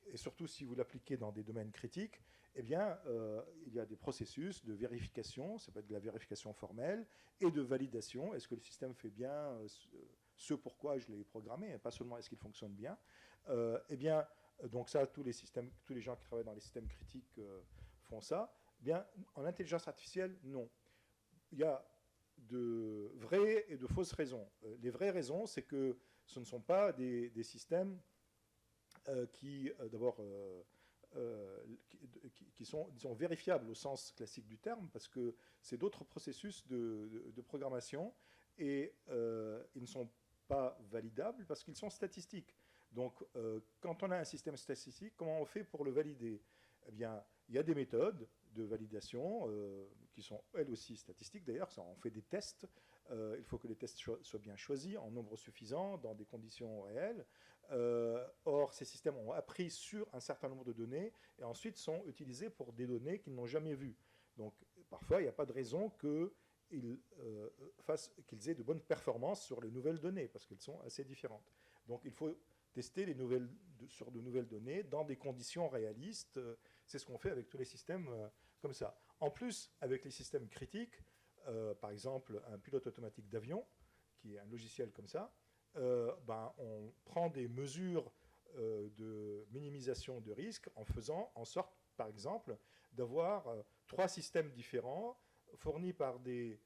et surtout si vous l'appliquez dans des domaines critiques, eh bien, il y a des processus de vérification, ça peut être de la vérification formelle, et de validation. Est-ce que le système fait bien ce pourquoi je l'ai programmé, et pas seulement est-ce qu'il fonctionne bien. Eh bien, donc ça, tous les gens qui travaillent dans les systèmes critiques font ça. Eh bien, en intelligence artificielle, non. Il y a de vraies et de fausses raisons. Les vraies raisons, c'est que ce ne sont pas des systèmes qui, d'abord, qui sont, disons, vérifiables au sens classique du terme, parce que c'est d'autres processus de programmation, et ils ne sont pas validables parce qu'ils sont statistiques. Donc, quand on a un système statistique, comment on fait pour le valider? Eh bien, il y a des méthodes de validation qui sont elles aussi statistiques. D'ailleurs, on fait des tests. Il faut que les tests soient bien choisis en nombre suffisant, dans des conditions réelles. Or, ces systèmes ont appris sur un certain nombre de données et ensuite sont utilisés pour des données qu'ils n'ont jamais vues. Donc, parfois, il n'y a pas de raison qu'ils aient de bonnes performances sur les nouvelles données, parce qu'elles sont assez différentes. Donc, il faut tester sur de nouvelles données dans des conditions réalistes. C'est ce qu'on fait avec tous les systèmes comme ça. En plus, avec les systèmes critiques, par exemple, un pilote automatique d'avion, qui est un logiciel comme ça, on prend des mesures de minimisation de risque en faisant en sorte, par exemple, d'avoir 3 systèmes différents fournis par des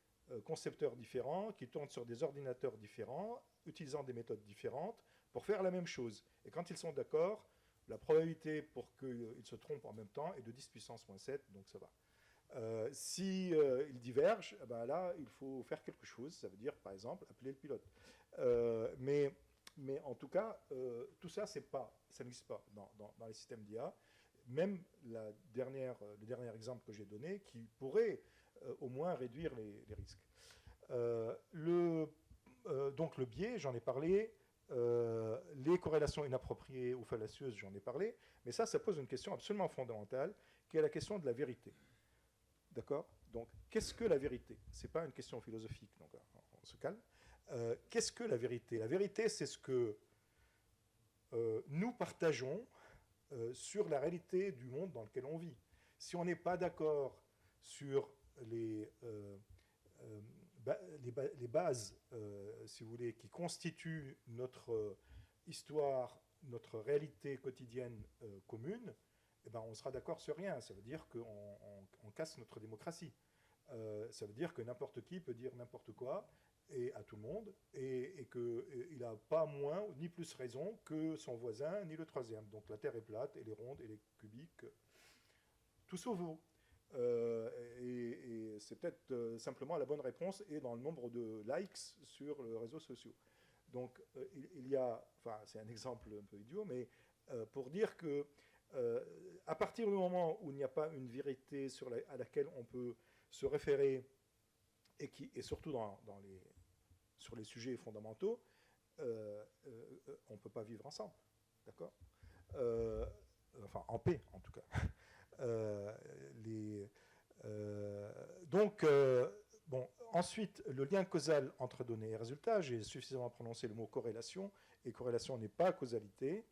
concepteurs différents qui tournent sur des ordinateurs différents, utilisant des méthodes différentes pour faire la même chose. Et quand ils sont d'accord, la probabilité pour qu'ils se trompent en même temps est de 10 puissance moins 7, donc ça va. Si ils divergent, là, il faut faire quelque chose. Ça veut dire, par exemple, appeler le pilote. Mais en tout cas, tout ça, ça n'existe pas dans les systèmes d'IA. Même le dernier exemple que j'ai donné, qui pourrait au moins réduire les risques. Donc le biais, j'en ai parlé. Les corrélations inappropriées ou fallacieuses, j'en ai parlé. Mais ça pose une question absolument fondamentale, qui est la question de la vérité. D'accord? Donc, qu'est-ce que la vérité? Ce n'est pas une question philosophique, donc on se calme. Qu'est-ce que la vérité? La vérité, c'est ce que nous partageons sur la réalité du monde dans lequel on vit. Si on n'est pas d'accord sur les bases, si vous voulez, qui constituent notre histoire, notre réalité quotidienne commune, on sera d'accord sur rien. Ça veut dire qu'on casse notre démocratie. Ça veut dire que n'importe qui peut dire n'importe quoi et à tout le monde, et qu'il n'a pas moins ni plus raison que son voisin, ni le troisième. Donc la Terre est plate, elle est ronde, elle est cubique. Tout sauf vous. Et c'est peut-être simplement la bonne réponse est dans le nombre de likes sur les réseaux sociaux. Donc il y a, c'est un exemple un peu idiot, mais pour dire que à partir du moment où il n'y a pas une vérité à laquelle on peut se référer et surtout sur les sujets fondamentaux, on ne peut pas vivre ensemble, d'accord? En paix en tout cas. Ensuite, le lien causal entre données et résultats, j'ai suffisamment prononcé le mot corrélation, et corrélation n'est pas causalité.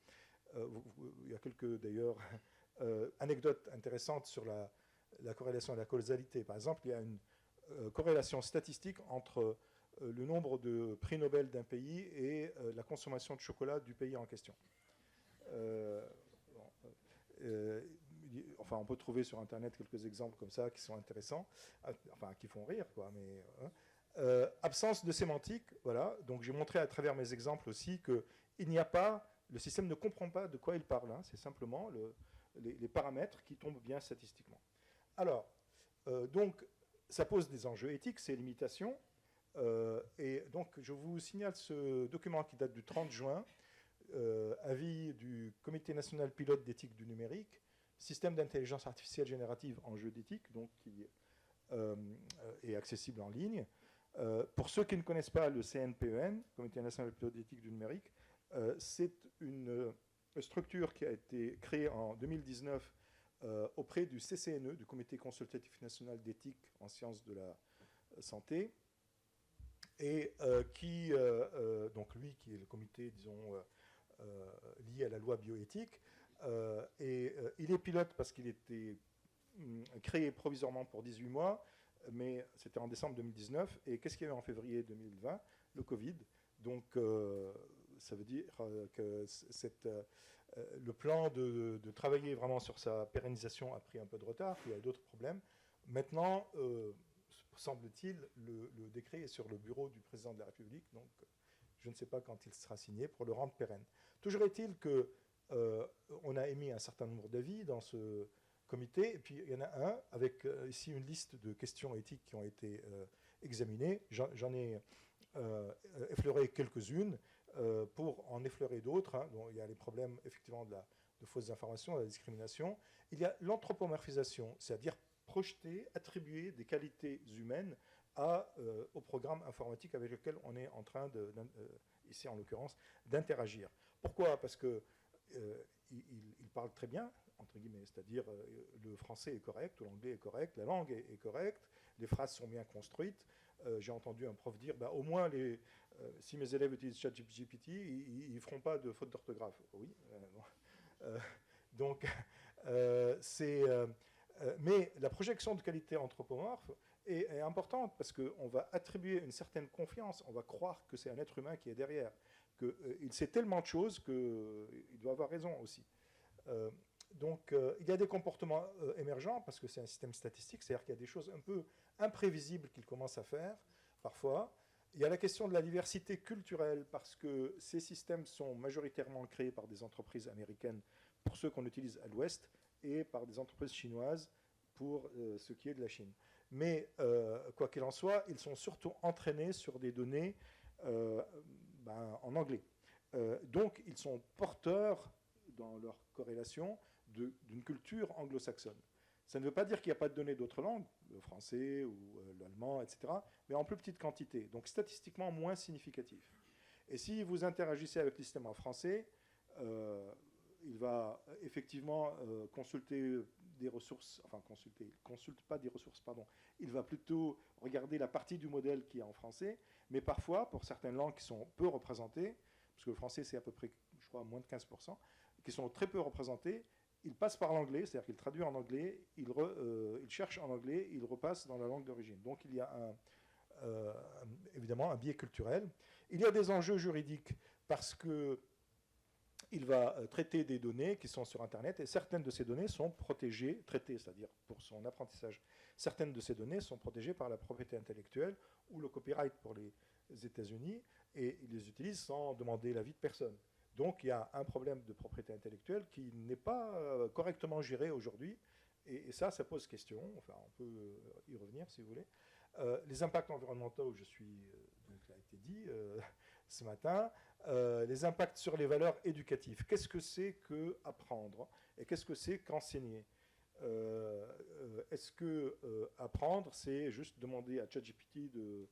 Il y a quelques, d'ailleurs, anecdotes intéressantes sur la corrélation et la causalité. Par exemple, il y a une corrélation statistique entre le nombre de prix Nobel d'un pays et la consommation de chocolat du pays en question. On peut trouver sur Internet quelques exemples comme ça qui sont intéressants, qui font rire, quoi. Mais absence de sémantique, voilà. Donc j'ai montré à travers mes exemples aussi que le système ne comprend pas de quoi il parle. Hein. C'est simplement les paramètres qui tombent bien statistiquement. Alors, donc ça pose des enjeux éthiques, ces limitations. Et donc je vous signale ce document qui date du 30 juin. Avis du Comité national pilote d'éthique du numérique, système d'intelligence artificielle générative en jeu d'éthique, donc qui est accessible en ligne. Pour ceux qui ne connaissent pas le CNPEN, Comité national pilote d'éthique du numérique, c'est une structure qui a été créée en 2019 auprès du CCNE, du Comité consultatif national d'éthique en sciences de la santé, et donc lui qui est le comité, disons, lié à la loi bioéthique, il est pilote parce qu'il était créé provisoirement pour 18 mois, mais c'était en décembre 2019, et qu'est-ce qu'il y a eu en février 2020? Le Covid. Donc ça veut dire que le plan de travailler vraiment sur sa pérennisation a pris un peu de retard, il y a d'autres problèmes. Maintenant, semble-t-il, le décret est sur le bureau du président de la République, donc je ne sais pas quand il sera signé pour le rendre pérenne. Toujours est-il que on a émis un certain nombre d'avis dans ce comité, et puis il y en a un avec ici une liste de questions éthiques qui ont été examinées. J'en ai effleuré quelques-unes pour en effleurer d'autres. Hein. Il y a les problèmes effectivement de fausses informations, de la discrimination. Il y a l'anthropomorphisation, c'est-à-dire projeter, attribuer des qualités humaines au programme informatique avec lequel on est en train, ici en l'occurrence, d'interagir. Pourquoi ? Parce que il parle très bien, entre guillemets, c'est-à-dire le français est correct, ou l'anglais est correct, la langue est correcte, les phrases sont bien construites. J'ai entendu un prof dire, au moins, si mes élèves utilisent ChatGPT, ils ne feront pas de faute d'orthographe. Oui. Donc, mais la projection de qualité anthropomorphe est importante parce qu'on va attribuer une certaine confiance, on va croire que c'est un être humain qui est derrière, qu'il sait tellement de choses qu'il doit avoir raison aussi. Donc il y a des comportements émergents parce que c'est un système statistique, c'est-à-dire qu'il y a des choses un peu imprévisibles qu'il commence à faire parfois. Il y a la question de la diversité culturelle parce que ces systèmes sont majoritairement créés par des entreprises américaines pour ceux qu'on utilise à l'Ouest et par des entreprises chinoises pour ce qui est de la Chine. Mais quoi qu'il en soit, ils sont surtout entraînés sur des données en anglais. Donc ils sont porteurs dans leur corrélation d'une culture anglo-saxonne. Ça ne veut pas dire qu'il n'y a pas de données d'autres langues, le français ou l'allemand, etc., mais en plus petite quantité, donc statistiquement moins significatif. Et si vous interagissez avec le système en français, il va effectivement consulter des ressources, enfin consulte pas des ressources, pardon, il va plutôt regarder la partie du modèle qui est en français, mais parfois, pour certaines langues qui sont peu représentées, parce que le français c'est à peu près, je crois, moins de 15%, qui sont très peu représentées, il passe par l'anglais, c'est-à-dire qu'il traduit en anglais, il cherche en anglais, il repasse dans la langue d'origine. Donc il y a évidemment un biais culturel. Il y a des enjeux juridiques parce qu'il va traiter des données qui sont sur Internet et certaines de ces données sont protégées, traitées, c'est-à-dire pour son apprentissage. Certaines de ces données sont protégées par la propriété intellectuelle ou le copyright pour les États-Unis et ils les utilisent sans demander l'avis de personne. Donc il y a un problème de propriété intellectuelle qui n'est pas correctement géré aujourd'hui. Et ça pose question. Enfin, on peut y revenir si vous voulez. Les impacts environnementaux, donc ça a été dit ce matin. Les impacts sur les valeurs éducatives. Qu'est-ce que c'est qu'apprendre et qu'est-ce que c'est qu'enseigner? Est-ce que apprendre, c'est juste demander à ChatGPT de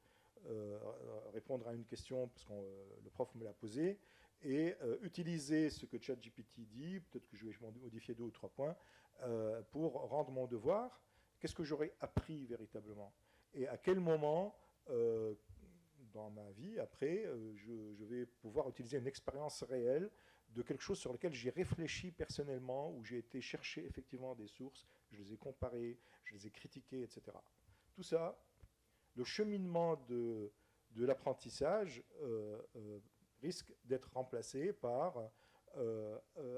répondre à une question parce que le prof me l'a posée et utiliser ce que ChatGPT dit, peut-être que je vais modifier 2 ou 3 points, pour rendre mon devoir? Qu'est-ce que j'aurais appris véritablement? Et à quel moment dans ma vie, après, je vais pouvoir utiliser une expérience réelle de quelque chose sur lequel j'ai réfléchi personnellement, où j'ai été chercher effectivement des sources, je les ai comparées, je les ai critiquées, etc. Tout ça, le cheminement de l'apprentissage risque d'être remplacé par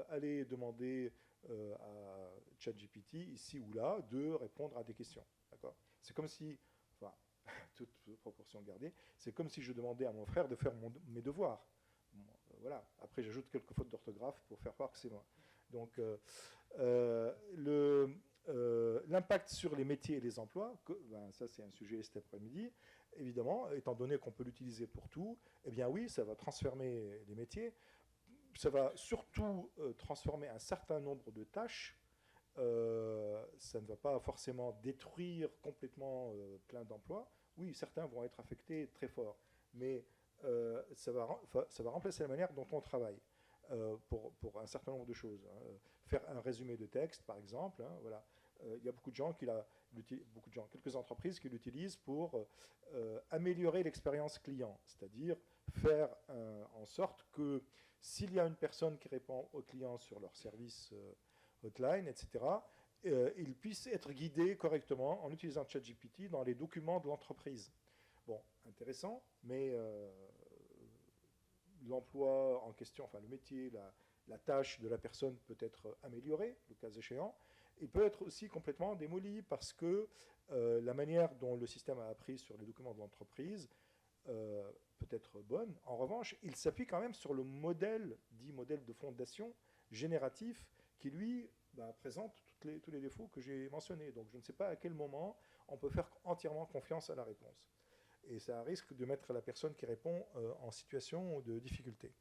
aller demander à ChatGPT, ici ou là, de répondre à des questions. D'accord ? C'est comme si, enfin, toute proportion gardée, c'est comme si je demandais à mon frère de faire mes devoirs. Bon, voilà. Après, j'ajoute quelques fautes d'orthographe pour faire croire que c'est moi. Donc, l'impact sur les métiers et les emplois, ça c'est un sujet cet après-midi, évidemment, étant donné qu'on peut l'utiliser pour tout, eh bien oui, ça va transformer les métiers, ça va surtout transformer un certain nombre de tâches, ça ne va pas forcément détruire complètement plein d'emplois, oui, certains vont être affectés très fort, mais ça va remplacer la manière dont on travaille. Pour un certain nombre de choses. Hein. Faire un résumé de texte, par exemple, hein, voilà. Il y a beaucoup de gens quelques entreprises qui l'utilisent pour améliorer l'expérience client, c'est-à-dire faire en sorte que s'il y a une personne qui répond aux clients sur leur service hotline, etc., ils puissent être guidés correctement en utilisant ChatGPT dans les documents de l'entreprise. Bon, intéressant, mais l'emploi en question, enfin le métier, la tâche de la personne peut être améliorée, le cas échéant, il peut être aussi complètement démoli parce que la manière dont le système a appris sur les documents de l'entreprise peut être bonne. En revanche, il s'appuie quand même sur le modèle, dit modèle de fondation génératif, qui lui présente tous les défauts que j'ai mentionnés. Donc je ne sais pas à quel moment on peut faire entièrement confiance à la réponse. Et ça risque de mettre la personne qui répond en situation de difficulté.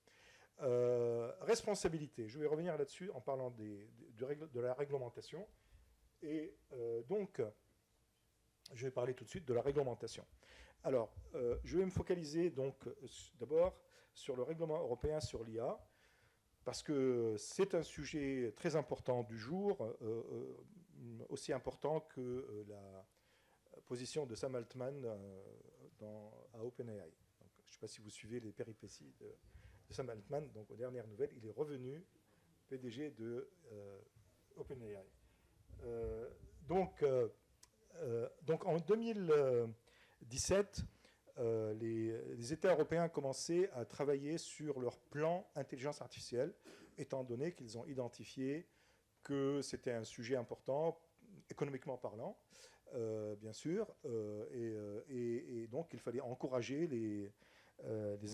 Responsabilité, je vais revenir là-dessus en parlant de la réglementation. Et donc, je vais parler tout de suite de la réglementation. Alors, je vais me focaliser donc d'abord sur le règlement européen sur l'IA, parce que c'est un sujet très important du jour, aussi important que la position de Sam Altman à OpenAI. Donc, je ne sais pas si vous suivez les péripéties de Sam Altman. Donc, aux dernières nouvelles, il est revenu PDG de OpenAI. Donc, en 2017, les États européens commençaient à travailler sur leur plan intelligence artificielle, étant donné qu'ils ont identifié que c'était un sujet important, économiquement parlant, bien sûr, et donc il fallait encourager les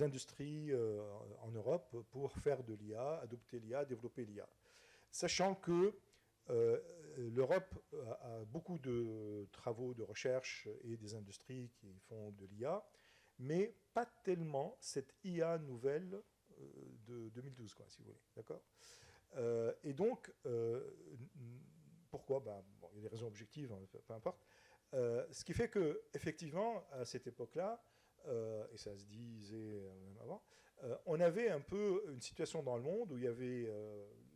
industries en Europe pour faire de l'IA, adopter l'IA, développer l'IA. Sachant que l'Europe a beaucoup de travaux de recherche et des industries qui font de l'IA, mais pas tellement cette IA nouvelle de 2012, quoi, si vous voulez. D'accord ? Et donc, pourquoi ? Il y a des raisons objectives, hein, peu importe. Ce qui fait qu'effectivement, à cette époque-là, et ça se disait même avant, on avait un peu une situation dans le monde où il y avait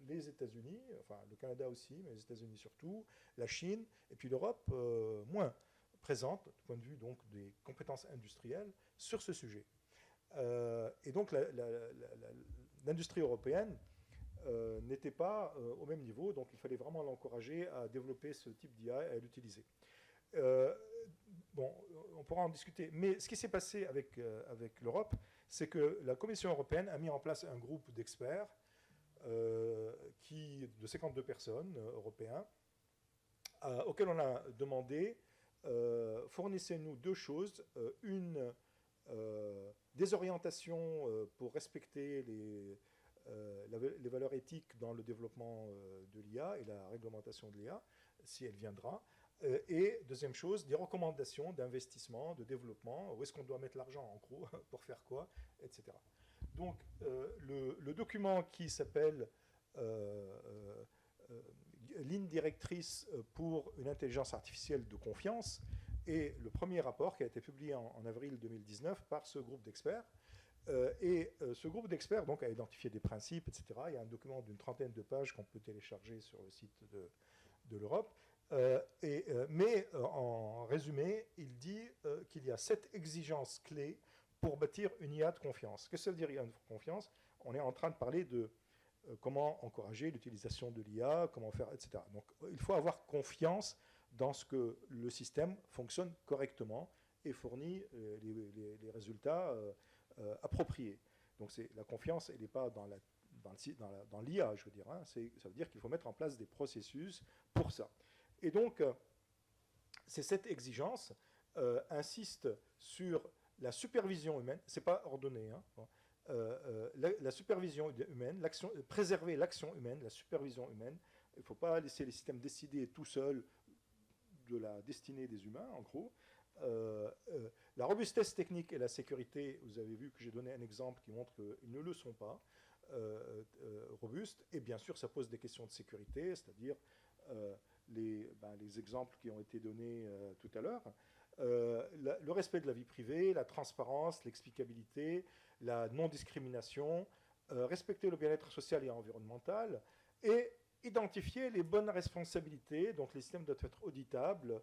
les États-Unis, enfin le Canada aussi, mais les États-Unis surtout, la Chine, et puis l'Europe moins présente, du point de vue donc des compétences industrielles, sur ce sujet. Et donc l'industrie européenne n'était pas au même niveau, donc il fallait vraiment l'encourager à développer ce type d'IA et à l'utiliser. On pourra en discuter, mais ce qui s'est passé avec l'Europe, c'est que la Commission européenne a mis en place un groupe d'experts de 52 personnes européens, auxquels on a demandé fournissez-nous deux choses, des orientations pour respecter les valeurs éthiques dans le développement de l'IA et la réglementation de l'IA, si elle viendra. Et deuxième chose, des recommandations d'investissement, de développement, où est-ce qu'on doit mettre l'argent en gros, pour faire quoi, etc. Donc le document qui s'appelle ligne directrice pour une intelligence artificielle de confiance est le premier rapport qui a été publié en avril 2019 par ce groupe d'experts. Et ce groupe d'experts donc, a identifié des principes, etc. Il y a un document d'une 30aine de pages qu'on peut télécharger sur le site de l'Europe. Mais en résumé, il dit qu'il y a 7 exigences clés pour bâtir une IA de confiance. Qu'est-ce que ça veut dire IA de confiance ? On est en train de parler de comment encourager l'utilisation de l'IA, comment faire, etc. Donc il faut avoir confiance dans ce que le système fonctionne correctement et fournit les résultats appropriés. Donc la confiance, elle n'est pas dans l'IA, je veux dire. Hein. Ça veut dire qu'il faut mettre en place des processus pour ça. Et donc, ces 7 exigences insistent sur la supervision humaine, c'est pas ordonné, hein, la supervision humaine, préserver l'action humaine, la supervision humaine. Il ne faut pas laisser les systèmes décider tout seuls de la destinée des humains, en gros. La robustesse technique et la sécurité, vous avez vu que j'ai donné un exemple qui montre qu'ils ne le sont pas robustes, et bien sûr ça pose des questions de sécurité, c'est-à-dire les exemples qui ont été donnés tout à l'heure, le respect de la vie privée, la transparence, l'explicabilité, la non-discrimination, respecter le bien-être social et environnemental, et identifier les bonnes responsabilités, donc les systèmes doivent être auditables,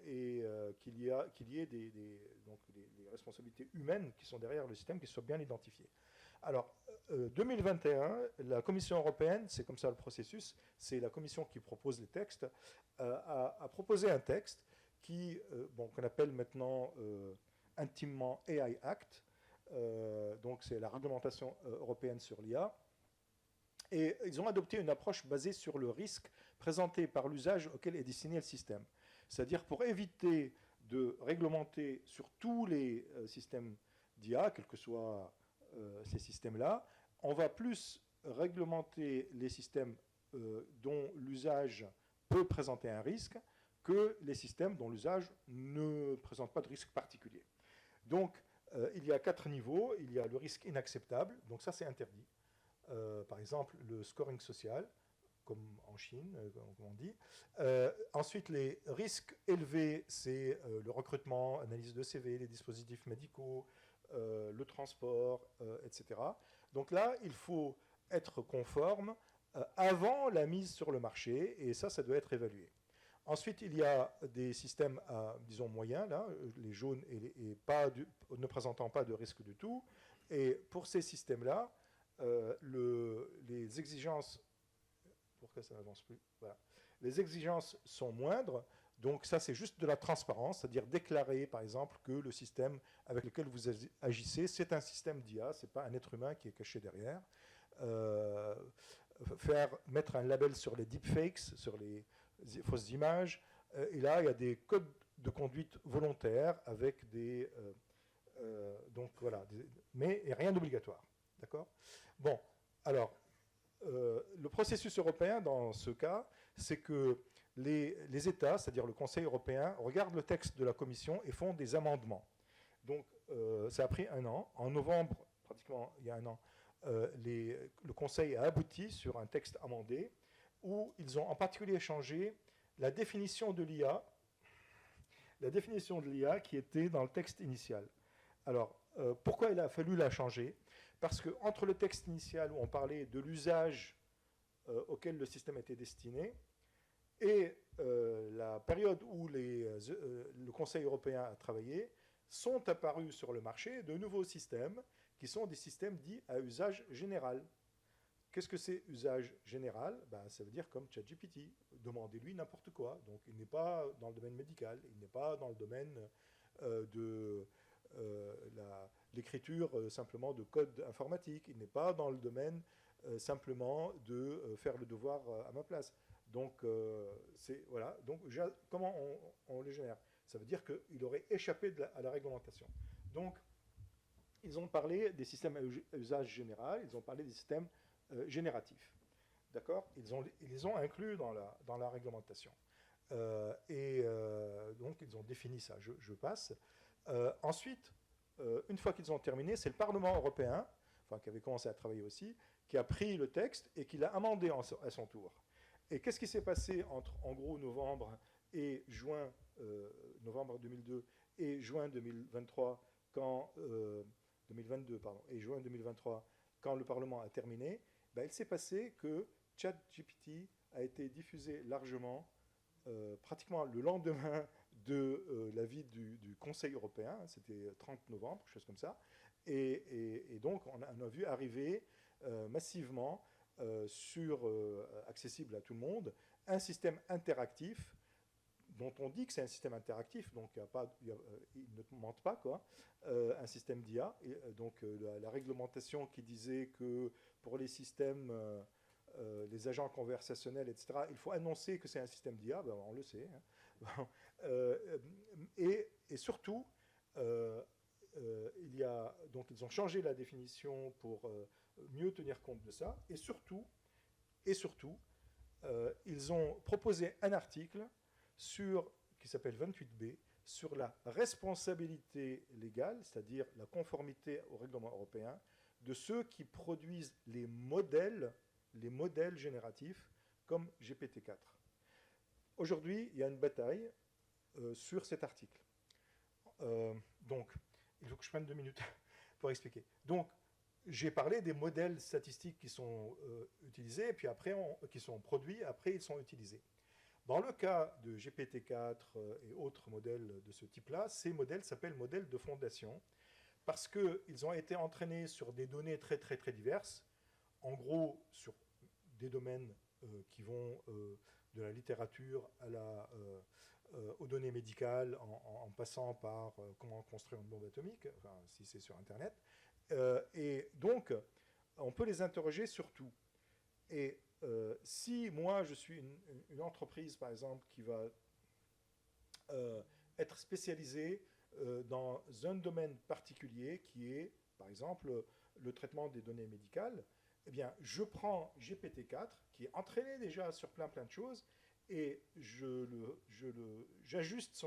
et qu'il y ait des responsabilités humaines qui sont derrière le système, qui soient bien identifiées. Alors, 2021, la Commission européenne, c'est comme ça le processus, c'est la Commission qui propose les textes, a proposé un texte qu'on appelle maintenant intimement AI Act, donc c'est la réglementation européenne sur l'IA, Et ils ont adopté une approche basée sur le risque présenté par l'usage auquel est destiné le système. C'est-à-dire pour éviter de réglementer sur tous les systèmes d'IA, quels que soient ces systèmes-là, on va plus réglementer les systèmes dont l'usage peut présenter un risque que les systèmes dont l'usage ne présente pas de risque particulier. Donc, il y a 4 niveaux. Il y a le risque inacceptable, donc ça c'est interdit. Par exemple, le scoring social, comme en Chine, comme on dit. Ensuite, les risques élevés, c'est le recrutement, analyse de CV, les dispositifs médicaux, le transport, etc. Donc là, il faut être conforme avant la mise sur le marché, et ça doit être évalué. Ensuite, il y a des systèmes, disons, moyens, là, les jaunes ne présentant pas de risque du tout. Et pour ces systèmes-là, les exigences... Pourquoi ça n'avance plus? Voilà. Les exigences sont moindres, donc ça, c'est juste de la transparence, c'est-à-dire déclarer, par exemple, que le système avec lequel vous agissez, c'est un système d'IA, ce n'est pas un être humain qui est caché derrière. Mettre un label sur les deepfakes, sur les fausses images, et là, il y a des codes de conduite volontaires avec des... donc voilà, mais rien d'obligatoire. D'accord? Bon, alors, le processus européen, dans ce cas, c'est que les États, c'est-à-dire le Conseil européen, regardent le texte de la Commission et font des amendements. Donc, ça a pris 1 an. En novembre, pratiquement il y a 1 an, le Conseil a abouti sur un texte amendé où ils ont en particulier changé la définition de l'IA qui était dans le texte initial. Alors, pourquoi il a fallu la changer? Parce qu'entre le texte initial où on parlait de l'usage auquel le système était destiné et la période où le Conseil européen a travaillé, sont apparus sur le marché de nouveaux systèmes qui sont des systèmes dits à usage général. Qu'est-ce que c'est usage général? Ça veut dire comme ChatGPT, demandez-lui n'importe quoi. Donc il n'est pas dans le domaine médical, il n'est pas dans le domaine de l'écriture simplement de code informatique, il n'est pas dans le domaine simplement de faire le devoir à ma place. Donc, voilà. Donc comment on le génère? Ça veut dire qu'il aurait échappé à la réglementation. Donc, ils ont parlé des systèmes à usage général, ils ont parlé des systèmes génératifs. D'accord? Ils les ont inclus dans la réglementation. Donc, ils ont défini ça. Je passe. Ensuite, une fois qu'ils ont terminé, c'est le Parlement européen, qui avait commencé à travailler aussi, qui a pris le texte et qui l'a amendé à son tour. Et qu'est-ce qui s'est passé entre, en gros, novembre 2002 et juin 2023, 2022, et juin 2023, quand le Parlement a terminé? Il s'est passé que ChatGPT a été diffusé largement, pratiquement le lendemain de l'avis du Conseil européen, c'était 30 novembre, quelque chose comme ça, et donc on a vu arriver massivement, accessible à tout le monde, un système interactif, dont on dit que c'est un système interactif, donc il ne mente pas, quoi, un système d'IA, donc la réglementation qui disait que pour les systèmes... les agents conversationnels, etc., il faut annoncer que c'est un système d'IA, on le sait. Hein. Et surtout, ils ont changé la définition pour mieux tenir compte de ça. Et surtout, ils ont proposé un article qui s'appelle 28B, sur la responsabilité légale, c'est-à-dire la conformité au règlement européen, de ceux qui produisent les modèles génératifs comme GPT-4. Aujourd'hui, il y a une bataille sur cet article. Donc, il faut que je prenne 2 minutes pour expliquer. Donc, j'ai parlé des modèles statistiques qui sont utilisés, et puis après, qui sont produits, après ils sont utilisés. Dans le cas de GPT-4 et autres modèles de ce type-là, ces modèles s'appellent modèles de fondation, parce qu'ils ont été entraînés sur des données très, très, très diverses, en gros, sur des domaines qui vont de la littérature aux données médicales, en passant par comment construire une bombe atomique, si c'est sur Internet. Et donc, on peut les interroger sur tout. Et si moi, je suis une entreprise, par exemple, qui va être spécialisée dans un domaine particulier qui est, par exemple, le traitement des données médicales, eh bien, je prends GPT-4, qui est entraîné déjà sur plein de choses, et j'ajuste,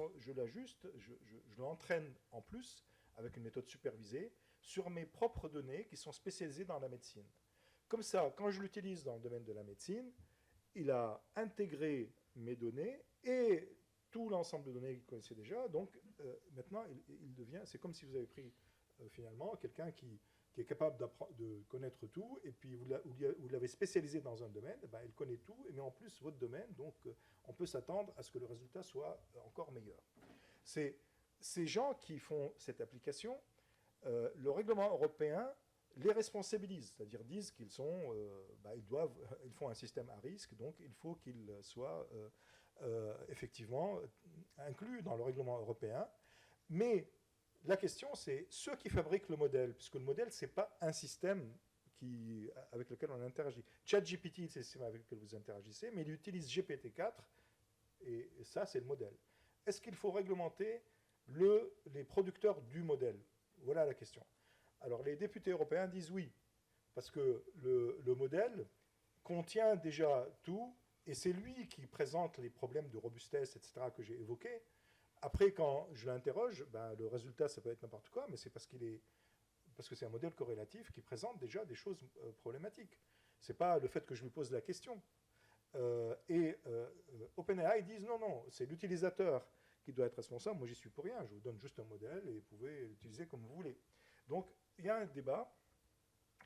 je l'entraîne en plus, avec une méthode supervisée, sur mes propres données qui sont spécialisées dans la médecine. Comme ça, quand je l'utilise dans le domaine de la médecine, il a intégré mes données et tout l'ensemble de données qu'il connaissait déjà. Donc maintenant, il devient, c'est comme si vous avez pris finalement quelqu'un qui est capable de connaître tout, et puis vous l'avez spécialisé dans un domaine, ben, il connaît tout, mais en plus votre domaine, donc on peut s'attendre à ce que le résultat soit encore meilleur. Ces gens qui font cette application, le règlement européen les responsabilise, c'est-à-dire disent qu'ils sont, ils font un système à risque, donc il faut qu'ils soient effectivement inclus dans le règlement européen. Mais la question, c'est ceux qui fabriquent le modèle, puisque le modèle, ce n'est pas un système avec lequel on interagit. ChatGPT, c'est le système avec lequel vous interagissez, mais il utilise GPT-4, et ça, c'est le modèle. Est-ce qu'il faut réglementer les producteurs du modèle? Voilà la question. Alors, les députés européens disent oui, parce que le modèle contient déjà tout, et c'est lui qui présente les problèmes de robustesse, etc., que j'ai évoqués. Après, quand je l'interroge, ben, le résultat, ça peut être n'importe quoi, mais c'est parce que c'est un modèle corrélatif qui présente déjà des choses problématiques. Ce n'est pas le fait que je lui pose la question. OpenAI disent non, c'est l'utilisateur qui doit être responsable. Moi, j'y suis pour rien. Je vous donne juste un modèle et vous pouvez l'utiliser comme vous voulez. Donc, il y a un débat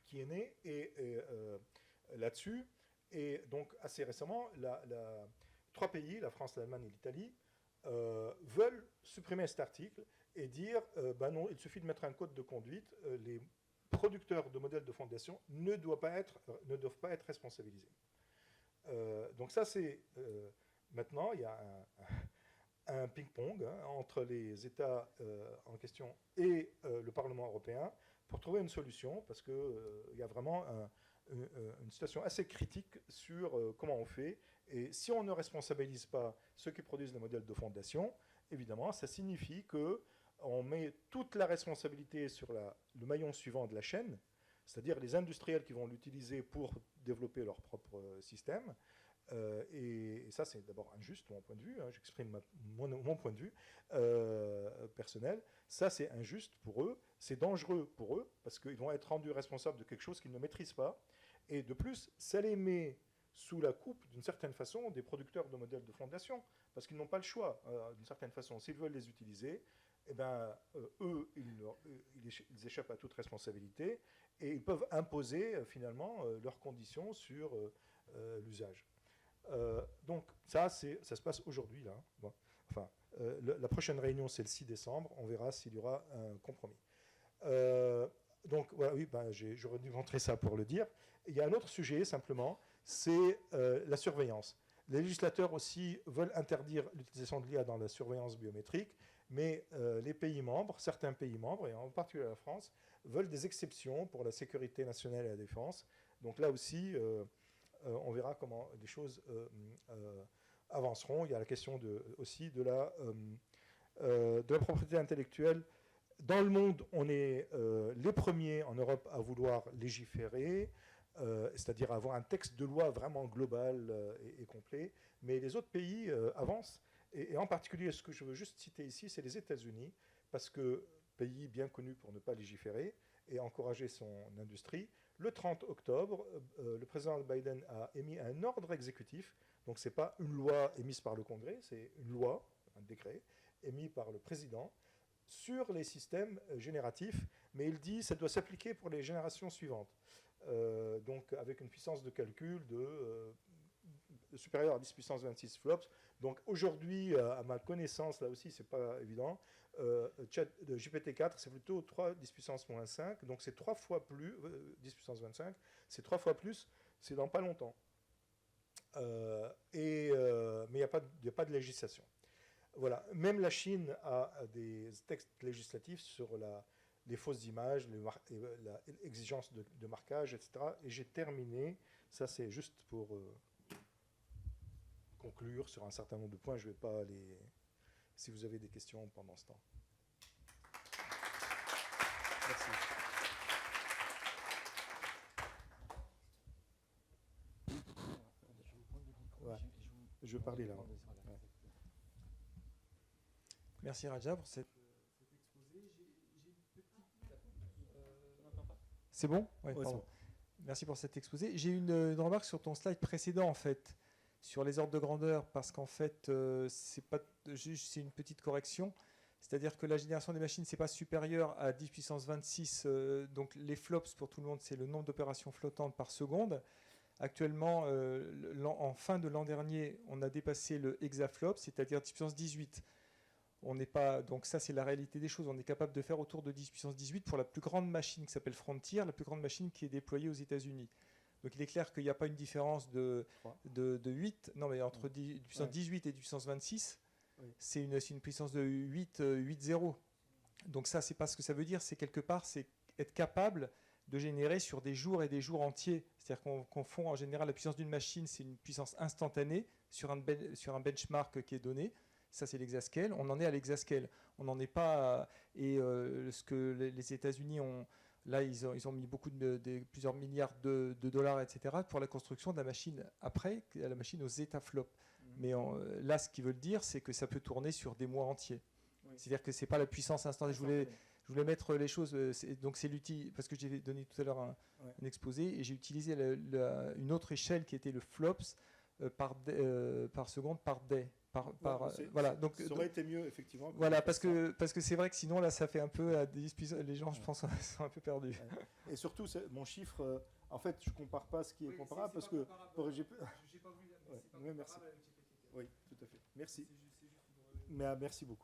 qui est né là-dessus. Et donc, assez récemment, 3 pays, la France, l'Allemagne et l'Italie, veulent supprimer cet article et dire non, il suffit de mettre un code de conduite, les producteurs de modèles de fondation ne doivent pas être responsabilisés. Donc ça, c'est maintenant, il y a un ping-pong entre les États en question et le Parlement européen pour trouver une solution, parce qu'il y a vraiment une situation assez critique sur comment on fait. Et si on ne responsabilise pas ceux qui produisent les modèles de fondation, évidemment, ça signifie qu'on met toute la responsabilité sur le maillon suivant de la chaîne, c'est-à-dire les industriels qui vont l'utiliser pour développer leur propre système. Et ça, c'est d'abord injuste, de mon point de vue. J'exprime mon point de vue personnel. Ça, c'est injuste pour eux. C'est dangereux pour eux, parce qu'ils vont être rendus responsables de quelque chose qu'ils ne maîtrisent pas. Et de plus, ça les met sous la coupe, d'une certaine façon, des producteurs de modèles de fondation, parce qu'ils n'ont pas le choix, d'une certaine façon. S'ils veulent les utiliser, eh ben, eux, ils échappent à toute responsabilité, et ils peuvent imposer, finalement, leurs conditions sur l'usage. Donc, ça se passe aujourd'hui, là. Bon. Enfin, la prochaine réunion, c'est le 6 décembre. On verra s'il y aura un compromis. Donc, voilà, oui, j'aurais dû montrer ça pour le dire. Il y a un autre sujet, simplement, c'est la surveillance. Les législateurs aussi veulent interdire l'utilisation de l'IA dans la surveillance biométrique, mais les pays membres, certains pays membres, et en particulier la France, veulent des exceptions pour la sécurité nationale et la défense. Donc là aussi, on verra comment les choses avanceront. Il y a la question aussi de la propriété intellectuelle. Dans le monde, on est les premiers en Europe à vouloir légiférer, c'est-à-dire avoir un texte de loi vraiment global et complet, mais les autres pays avancent, et en particulier, ce que je veux juste citer ici, c'est les États-Unis, parce que pays bien connu pour ne pas légiférer et encourager son industrie. Le 30 octobre, le président Biden a émis un ordre exécutif, donc ce n'est pas une loi émise par le Congrès, c'est une loi, un décret, émis par le président, sur les systèmes génératifs, mais il dit que ça doit s'appliquer pour les générations suivantes. Donc avec une puissance de calcul supérieure à 10 puissance 26 flops. Donc aujourd'hui, à ma connaissance, là aussi, c'est pas évident, GPT-4, c'est plutôt 3 10 puissance moins 5, donc c'est 3 fois plus, 10 puissance 25, c'est 3 fois plus, c'est dans pas longtemps. Mais il n'y a pas de législation. Voilà. Même la Chine a des textes législatifs sur les fausses images, l'exigence de marquage, etc. Et j'ai terminé. Ça, c'est juste pour conclure sur un certain nombre de points. Je ne vais pas aller... Si vous avez des questions pendant ce temps. Merci. Ouais. Je vais parler là. Ouais. Merci Raja pour cet exposé. C'est bon? Ouais, Ouais, pardon. Merci pour cet exposé. J'ai une remarque sur ton slide précédent, en fait, sur les ordres de grandeur, parce qu'en fait, c'est une petite correction. C'est-à-dire que la génération des machines, c'est pas supérieur à 10 puissance 26. Donc les flops, pour tout le monde, c'est le nombre d'opérations flottantes par seconde. Actuellement, en fin de l'an dernier, on a dépassé le hexaflop, c'est-à-dire 10 puissance 18. On n'est pas, donc ça, c'est la réalité des choses. On est capable de faire autour de 10 puissance 18 pour la plus grande machine qui s'appelle Frontier, la plus grande machine qui est déployée aux États-Unis. Donc il est clair qu'il n'y a pas une différence de 8, non mais entre 10 puissance 18 et 10 puissance 26, c'est une puissance de 8,0. Donc ça, c'est pas ce que ça veut dire, c'est quelque part, c'est être capable de générer sur des jours et des jours entiers. C'est-à-dire qu'on confond en général la puissance d'une machine, c'est une puissance instantanée sur un benchmark qui est donné. Ça, c'est l'exascale. On en est à l'exascale. On n'en est pas ce que les États-Unis ont... Là, ils ont mis plusieurs milliards de dollars, etc., pour la construction de la machine après, la machine aux zetaflops. Mais là, ce qu'ils veulent dire, c'est que ça peut tourner sur des mois entiers. Oui. C'est-à-dire que ce n'est pas la puissance instantanée. Je voulais mettre les choses... donc c'est l'outil... Parce que j'ai donné tout à l'heure un exposé, et j'ai utilisé une autre échelle qui était le flops par seconde par day. Voilà, donc ça aurait été mieux, effectivement. Voilà, parce que c'est vrai que sinon, là, ça fait un peu... les gens, je pense, sont un peu perdus. Et surtout, mon chiffre... en fait, je ne compare pas ce qui est comparable, parce que... J'ai pas vu... merci. Oui, tout à fait. Merci. Mais merci beaucoup.